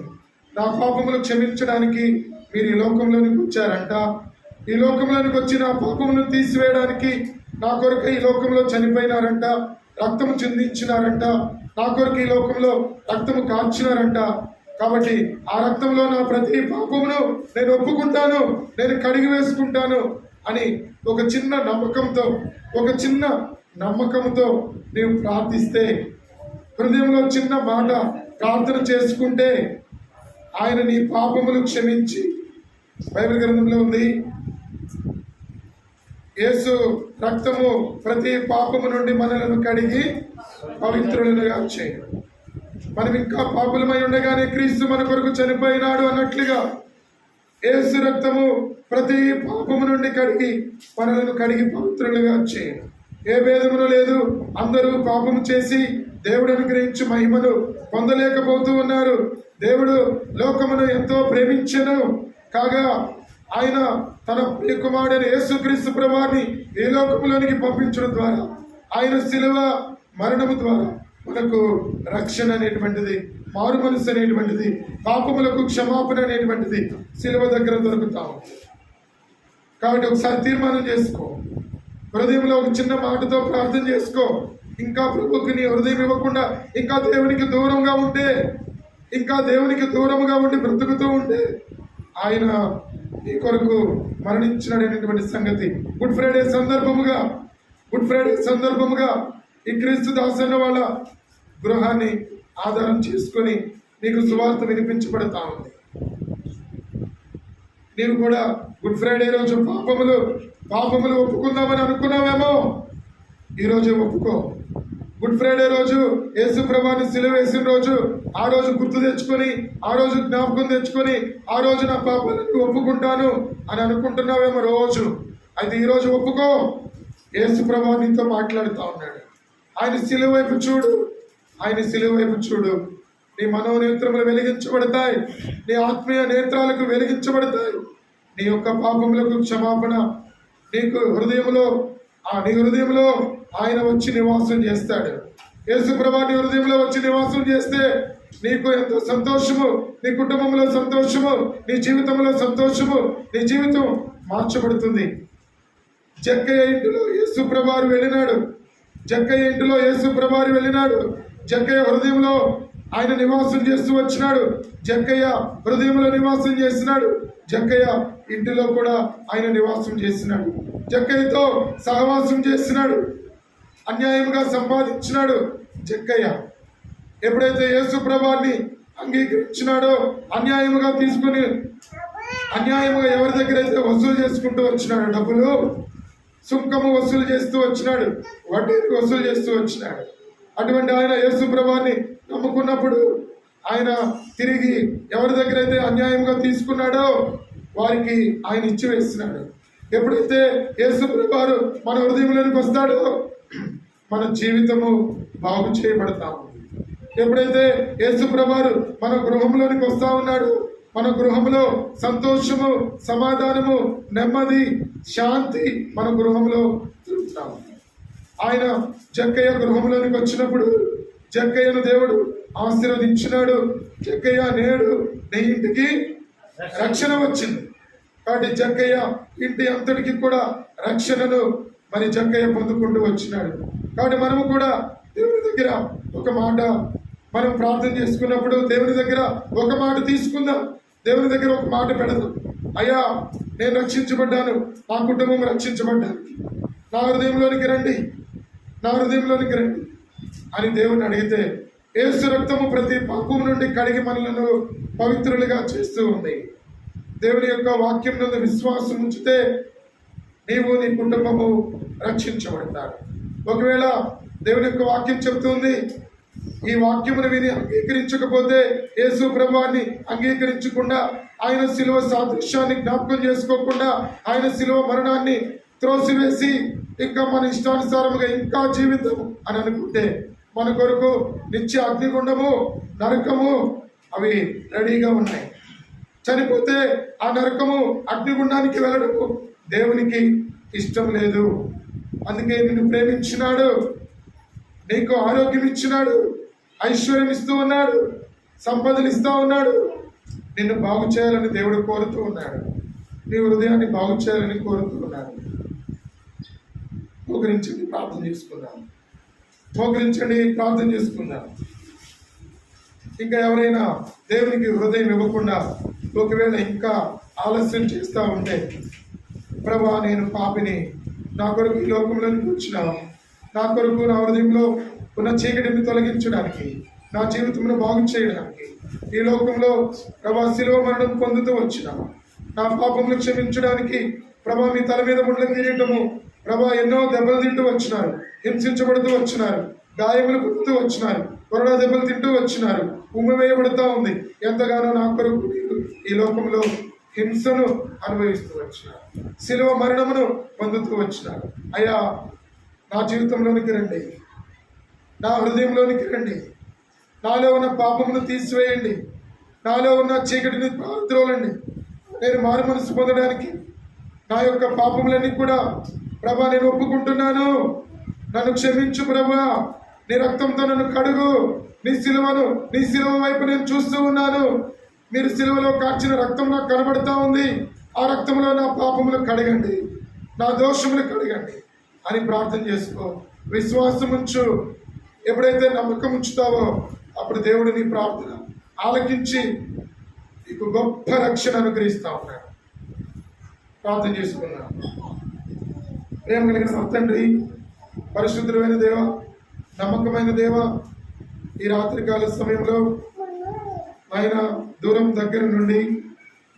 నా పాపములు క్షమించడానికి మీరు ఈ లోకంలోనికి వచ్చారంట. ఈ లోకంలోనికి వచ్చి నా పాపమును తీసివేయడానికి నా కొరకు ఈ లోకంలో చనిపోయినారంట, రక్తము చిందించినారంట, నా కొరకు ఈ లోకంలో రక్తము కార్చినారంట. కాబట్టి ఆ రక్తంలో నా ప్రతి పాపమును నేను ఒప్పుకుంటాను, నేను కడిగి వేసుకుంటాను అని ఒక చిన్న నమ్మకంతో నీవు ప్రార్థిస్తే, హృదయంలో చిన్న మాట ప్రార్థన చేసుకుంటే, ఆయన నీ పాపములు క్షమించి, బైబిల్ గ్రంథంలో ఉంది, యేసు రక్తము ప్రతి పాపము నుండి మనలను కడిగి పవిత్రులుగా చేయడం. మనం ఇంకా పాపులమై ఉండగానే క్రీస్తు మన కొరకు చనిపోయినాడు అన్నట్లుగా యేసు రక్తము ప్రతి పాపము నుండి మనలను కడిగి పవిత్రులుగా చేయడం. ఏ భేదమును లేదు. అందరూ పాపము చేసి దేవుడు అనుగ్రహించి మహిమను పొందలేకపోతూ ఉన్నారు. దేవుడు లోకమును ఎంతో ప్రేమించెను కాగా ఆయన తన ప్రియకుమారుడైన యేసుక్రీస్తు ప్రభువారిని ఈ లోకములోనికి పంపించడం ద్వారా, ఆయన శిలువ మరణము ద్వారా మనకు రక్షణ అనేటువంటిది, మారు మనసు అనేటువంటిది, పాపములకు క్షమాపణ అనేటువంటిది శిలువ దగ్గర దొరుకుతాము. కాబట్టి ఒకసారి తీర్మానం చేసుకో, హృదయంలో ఒక చిన్న మాటతో ప్రార్థన చేసుకో. ఇంకా ప్రభుకి నీ హృదయం ఇవ్వకుండా ఇంకా దేవునికి దూరంగా ఉంటే, ఇంకా దేవునికి దూరంగా ఉండి బ్రతుకుతూ ఉంటే, ఆయన నీ కొరకు మరణించినటువంటి సంగతి గుడ్ ఫ్రైడే సందర్భముగా గుడ్ ఫ్రైడే సందర్భముగా ఈ క్రీస్తు దాసన్న వాళ్ళ గృహాన్ని ఆధారం చేసుకొని నీకు సువార్త వినిపించబడతా ఉంది. నీవు కూడా గుడ్ ఫ్రైడే రోజు పాపములు ఒప్పుకుందామని అనుకున్నావేమో, ఈరోజు ఒప్పుకో. గుడ్ ఫ్రైడే రోజు యేసు ప్రభువుని సిలువ వేసిన రోజు, ఆ రోజు గుర్తు తెచ్చుకొని, ఆ రోజు జ్ఞాపకం తెచ్చుకొని, ఆ రోజు నా పాపాలను ఒప్పుకుంటాను అని అనుకుంటున్నావేమో రోజు. అయితే ఈరోజు ఒప్పుకో. యేసు ప్రభువు నీతో మాట్లాడుతూ ఉన్నాడు. ఆయన సిలువ వైపు చూడు, ఆయన సిలువ వైపు చూడు. నీ మనోనేత్రములు వెలిగించబడతాయి, నీ ఆత్మీయ నేత్రాలకు వెలిగించబడతాయి. నీ యొక్క పాపములకు క్షమాపణ నీకు నీ హృదయంలో ఆయన వచ్చి నివాసం చేస్తాడు. యేసు ప్రభువు నీ హృదయంలో వచ్చి నివాసం చేస్తే నీకు ఎంతో సంతోషము, నీ కుటుంబంలో సంతోషము, నీ జీవితంలో సంతోషము, నీ జీవితం మార్చబడుతుంది. జక్కయ్య ఇంటిలో యేసు ప్రభువు వెళ్ళినాడు. జక్కయ్య ఇంటిలో యేసు ప్రభువు వెళ్ళినాడు. జక్కయ్య హృదయంలో ఆయన నివాసం చేస్తూ వచ్చినాడు. జక్కయ్య హృదయంలో నివాసం చేసినాడు. జక్కయ్య ఇంటిలో కూడా ఆయన నివాసం చేసినాడు. జక్కయ్యతో సహవాసం చేసినాడు. అన్యాయంగా సంపాదించినాడు. జక్కయ్య ఎప్పుడైతే యేసు ప్రభువుని అంగీకరించినాడో, అన్యాయముగా తీసుకుని అన్యాయముగా ఎవరి దగ్గర అయితే వసూలు చేసుకుంటూ వచ్చినాడు, డబ్బులు సుంకము వసూలు చేస్తూ వచ్చినాడు, వడ్డీని వసూలు చేస్తూ వచ్చినాడు. అటువంటి ఆయన యేసు ప్రభువుని నమ్ముకున్నప్పుడు ఆయన తిరిగి ఎవరి దగ్గర అయితే అన్యాయంగా తీసుకున్నాడో వారికి ఆయన ఇచ్చివేస్తున్నాడు. ఎప్పుడైతే యేసు ప్రభువు మన హృదయంలోనికి వస్తాడో మన జీవితము బాగు చేయబడతాము. ఎప్పుడైతే యేసు ప్రభువు మన గృహంలోనికి వస్తా ఉన్నాడు, మన గృహంలో సంతోషము, సమాధానము, నెమ్మది, శాంతి మన గృహంలో తిరుగుతాము. ఆయన జక్కయ్య గృహంలోనికి వచ్చినప్పుడు జక్కయ్యను దేవుడు ఆశీర్వదించినాడు. జక్కయ్య నేడు నీ ఇంటికి రక్షణ వచ్చింది. కాబట్టి జక్కయ్య ఇంటి అంతటికి కూడా రక్షణను మరి జక్కయ్య పొందుకుంటూ వచ్చినాడు. కాబట్టి మనము కూడా దేవుని దగ్గర ఒక మాట మనం ప్రార్థన చేసుకున్నప్పుడు దేవుని దగ్గర ఒక మాట తీసుకుందాం. దేవుని దగ్గర ఒక మాట పెడదాం. అయ్యా, నేను రక్షించబడ్డాను, నా కుటుంబం రక్షించబడ్డాను, నా హృదయంలోనికి రండి, నా హృదయంలోనికి రండి అని దేవుని అడిగితే యేసు రక్తము ప్రతి పాపం నుండి కడిగి మనలను పవిత్రులుగా చేస్తూ ఉంది. దేవుని యొక్క వాక్యం నందు విశ్వాసం ఉంచితే నీవు, నీ కుటుంబము రక్షించబడతారు. ఒకవేళ దేవుని యొక్క వాక్యం చెబుతుంది, ఈ వాక్యమును విని అంగీకరించకపోతే, యేసు ప్రభువుని అంగీకరించకుండా, ఆయన శిలువ సాదృశ్యాన్ని జ్ఞాపకం చేసుకోకుండా, ఆయన శిలువ మరణాన్ని త్రోసివేసి ఇంకా మన ఇష్టానుసారముగా ఇంకా జీవితం అని అనుకుంటే మన కొరకు నిత్య అగ్నిగుండము, నరకము అవి రెడీగా ఉన్నాయి. చనిపోతే ఆ నరకము, అగ్నిగుండానికి వెళ్ళడము దేవునికి ఇష్టం లేదు. అందుకే నిన్ను ప్రేమించినాడు, నీకు ఆరోగ్యం ఇచ్చినాడు, ఐశ్వర్యం ఇస్తూ ఉన్నాడు, సంపదలు ఇస్తూ ఉన్నాడు. నిన్ను బాగు చేయాలని దేవుడు కోరుతూ ఉన్నాడు. నీ హృదయాన్ని బాగు చేయాలని కోరుతూ ఉన్నాడు. మోకరించండి, ప్రార్థన చేసుకుందాం. మోకరించండి, ప్రార్థన చేసుకుందాం. ఇంకా ఎవరైనా దేవునికి హృదయం ఇవ్వకుండా ఒకవేళ ఇంకా ఆలస్యం చేస్తూ ఉంటే, ప్రభువా నేను పాపిని, నా కొరకు ఈ లోకంలోనికి వచ్చినావు, నా కొరకు నా హృదయంలో ఉన్న చీకటిని తొలగించడానికి, నా జీవితంలో బాగు చేయడానికి ఈ లోకంలో ప్రభా శిలువ మరణం పొందుతూ వచ్చినావు. నా పాపములు క్షమించడానికి ప్రభా మీ తల మీద ముళ్ళ కిరీటము ప్రభా ఎన్నో దెబ్బలు తింటూ వచ్చినారు, హింసించబడుతూ వచ్చినారు, గాయములు పొందుతూ వచ్చినారు, కొరడా దెబ్బలు తింటూ వచ్చినారు, ఉమ్మ వేయబడుతూ ఉంది. ఎంతగానో నా కొరకు ఈ లోకంలో హింసను అనుభవిస్తూ వచ్చినారు, శిలువ మరణమును పొందుతూ వచ్చినారు. అయ్యా, నా జీవితంలోనికి రండి, నా హృదయంలోనికి రండి, నాలో ఉన్న పాపమును తీసివేయండి, నాలో ఉన్న చీకటిని పారద్రోలండి. నేను మారు మనసు పొందడానికి నా యొక్క పాపములన్నీ కూడా ప్రభా నేను ఒప్పుకుంటున్నాను, నన్ను క్షమించు ప్రభా, నీ రక్తంతో నన్ను కడుగు, నీ శిలువ వైపు నేను చూస్తూ ఉన్నాను, మీరు శిలువలో కార్చిన రక్తం నాకు కనబడతా ఉంది, ఆ రక్తంలో నా పాపములు కడగండి, నా దోషములు కడగండి అని ప్రార్థన చేసుకో. విశ్వాసం ఉంచు. ఎప్పుడైతే నమ్మకం ఉంచుతావో అప్పుడు దేవుడు నీ ప్రార్థన ఆలకించి నీకు గొప్ప రక్షణ అనుగ్రహిస్తా ఉన్నాడు. ప్రార్థన చేసుకున్నాను. ప్రేమ కలిగిన తండ్రి, పరిశుద్ధమైన దేవ, నమ్మకమైన దేవ, ఈ రాత్రికాల సమయంలో ఆయన దూరం దగ్గర నుండి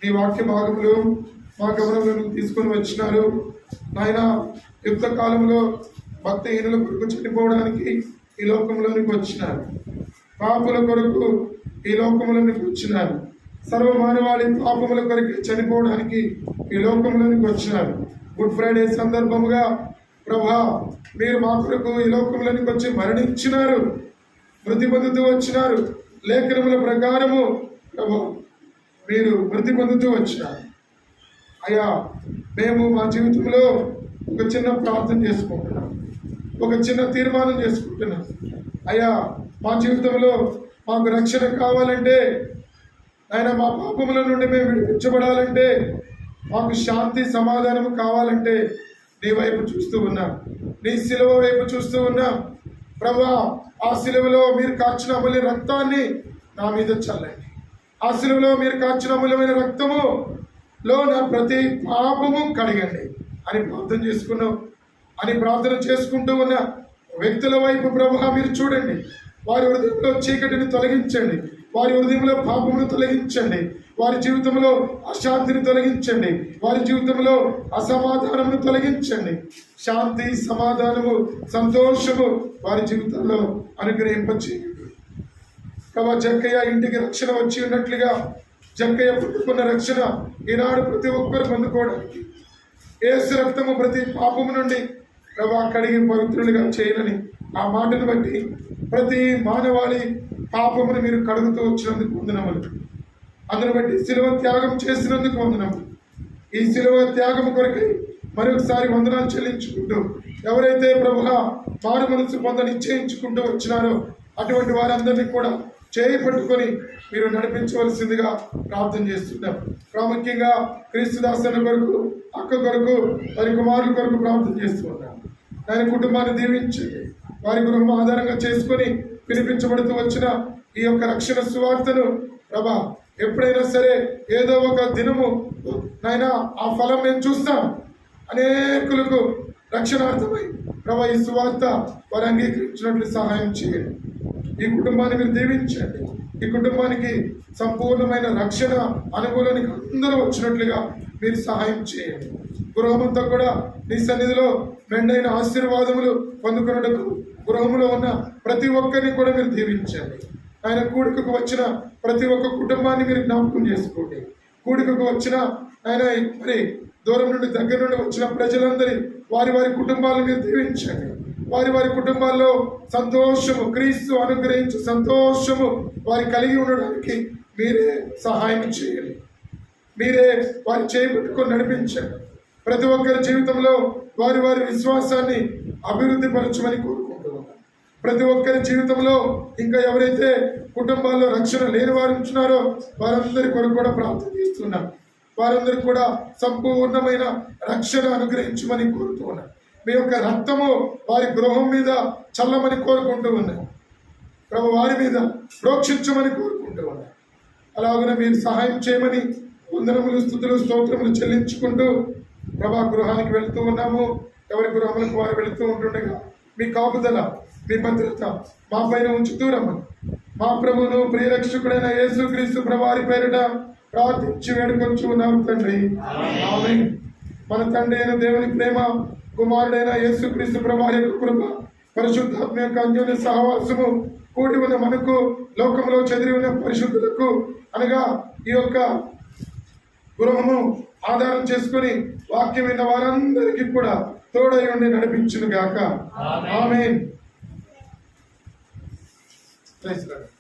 నీ వాక్య భాగములు మా గమనంలోకి తీసుకొని వచ్చినారు. ఆయన యుద్ధ కాలంలో భక్తిహీనుల కొరకు చనిపోవడానికి ఈ లోకంలోనికి వచ్చినారు. పాపుల కొరకు ఈ లోకంలోనికి వచ్చినారు. సర్వ మానవాళి పాపముల కొరకు చనిపోవడానికి ఈ లోకంలోనికి వచ్చినారు. గుడ్ ఫ్రైడే సందర్భముగా ప్రభా, మీరు మా కొరకు ఈ లోకంలోనికి వచ్చి మరణించినారు, మృతి పొందుతూ వచ్చినారు. లేఖనముల ప్రకారము ప్రభా మీరు మృతి పొందుతూ వచ్చినారు. అయ్యా, మేము మా జీవితంలో ఒక చిన్న ప్రార్థన చేసుకుంటున్నాం, ఒక చిన్న తీర్మానం చేసుకుంటున్నాం. అయ్యా, మా జీవితంలో మాకు రక్షణ కావాలంటే, ఆయన మా పాపముల నుండి మేము విడిపించబడాలంటే, మాకు శాంతి సమాధానం కావాలంటే నీ వైపు చూస్తూ ఉన్నాం, నీ శిలువ వైపు చూస్తూ ఉన్నాం. ప్రభా, ఆ శిలువలో మీరు కార్చిన అమూల్య రక్తాన్ని నా మీద చల్లండి. ఆ శిలువలో మీరు కార్చిన అమూల్యమైన రక్తములో నా ప్రతి పాపము కడగండి అని ప్రార్థన చేసుకున్నాం. అని ప్రార్థన చేసుకుంటూ ఉన్న వ్యక్తుల వైపు ప్రభా మీరు చూడండి. వారి హృదయంలో చీకటిని తొలగించండి, వారి హృదయంలో పాపమును తొలగించండి, వారి జీవితంలో అశాంతిని తొలగించండి, వారి జీవితంలో అసమాధానమును తొలగించండి. శాంతి, సమాధానము, సంతోషము వారి జీవితంలో అనుగ్రహింపచేయండి. ప్రభా, జక్కయ్య ఇంటికి రక్షణ వచ్చి ఉన్నట్లుగా జక్కయ్య పుట్టుకున్న రక్షణ ఈనాడు ప్రతి ఒక్కరు పొందుకోవడానికి యేసు రక్తము ప్రతి పాపము నుండి ప్రభా కడిగి పవిత్రులుగా చేయనని ఆ మాటను బట్టి ప్రతి మానవాళి పాపమును మీరు కడుగుతూ వచ్చినందుకు వందనములు. అందును బట్టి శిలువ త్యాగం చేసినందుకు వందనములు. ఈ శిలువ త్యాగం కొరకై మరొకసారి వందనాలు చెల్లించుకుంటూ, ఎవరైతే ప్రభువా మారు మనసు పొంద నిశ్చయించుకుంటూ వచ్చినారో అటువంటి వారందరినీ కూడా చేయి పట్టుకొని మీరు నడిపించవలసిందిగా ప్రార్థన చేస్తున్నాం. ప్రాముఖ్యంగా క్రీస్తుదాసన కొరకు, అక్క కొరకు, వారి కుమారుల కొరకు ప్రార్థన చేస్తున్నాం. ఆయన కుటుంబాన్ని దీవించండి. వారి గృహం ఆధారంగా చేసుకొని వినిపించబడుతూ వచ్చిన ఈ యొక్క రక్షణ సువార్తను ప్రభా ఎప్పుడైనా సరే ఏదో ఒక దినము నాయన ఆ ఫలం మేము చూస్తాం. అనేకులకు రక్షణార్థమై ప్రభా ఈ సువార్త వారు అంగీకరించినట్లు సహాయం చేయండి. ఈ కుటుంబాన్ని మీరు దీవించండి. ఈ కుటుంబానికి సంపూర్ణమైన రక్షణ అనుకూలానికి అందరూ వచ్చినట్లుగా మీరు సహాయం చేయండి. గృహమంతా కూడా నీ సన్నిధిలో మెండైన ఆశీర్వాదములు పొందుకున్నట్టు గృహంలో ఉన్న ప్రతి ఒక్కరిని కూడా మీరు దీవించండి. ఆయన కూడికకు వచ్చిన ప్రతి ఒక్క కుటుంబాన్ని మీరు జ్ఞాపకం చేసుకోండి. కూడికకు వచ్చిన ఆయన మరి దూరం నుండి దగ్గర నుండి వచ్చిన ప్రజలందరి వారి వారి కుటుంబాలను మీరు దీవించండి. వారి వారి కుటుంబాల్లో సంతోషము, క్రీస్తు అనుగ్రహించు సంతోషము వారి కలిగి ఉండడానికి మీరే సహాయం చేయండి. మీరే వారి చేపట్టుకొని నడిపించండి. ప్రతి ఒక్కరి జీవితంలో వారి వారి విశ్వాసాన్ని అభివృద్ధి పరచమని కోరుకుంటున్నాను. ప్రతి ఒక్కరి జీవితంలో ఇంకా ఎవరైతే కుటుంబాల్లో రక్షణ లేని వారు ఉంటున్నారో వారందరి కొరకు కూడా ప్రార్థన చేస్తున్నాం. వారందరికీ కూడా సంపూర్ణమైన రక్షణ అనుగ్రహించమని కోరుతూ ఉన్నాం. మీ యొక్క రక్తము వారి గృహం మీద చల్లమని కోరుకుంటూ ఉన్నాం. ప్రభు వారి మీద ప్రోక్షించమని కోరుకుంటూ ఉన్నాం. అలాగనే మీరు సహాయం చేయమని వందనములు, స్తుతులు, స్తోత్రములు చెల్లించుకుంటూ ప్రభా గృహానికి వెళుతూ ఉన్నాము. ఎవరి గృహములకు వారు వెళుతూ ఉంటుండగా మీ కాపుదల, మీ భద్రత మా పైన ఉంచుతూ రమ్మని మా ప్రభువును ప్రియరక్షకుడైన యేసుక్రీస్తు ప్రభువారి పేరిట ప్రార్థించి వేడుకొంచు ఉన్నాము తండ్రి. ఆమేన్. మన తండ్రి అయిన దేవుని ప్రేమ, కుమారుడైన యేసుక్రీస్తు ప్రభువారి యొక్క కృప, పరిశుద్ధాత్మ యొక్క అన్యోన్య సహవాసము కూడి ఉన్న మనకు, లోకంలో చెదిరి ఉన్న పరిశుద్ధులకు, అనగా ఈ యొక్క గృహము ఆధారం చేసుకుని వాక్యం విన్న వారందరికీ కూడా తోడై ఉండి నడిపించును గాక. ఆమేన్. Praise lord.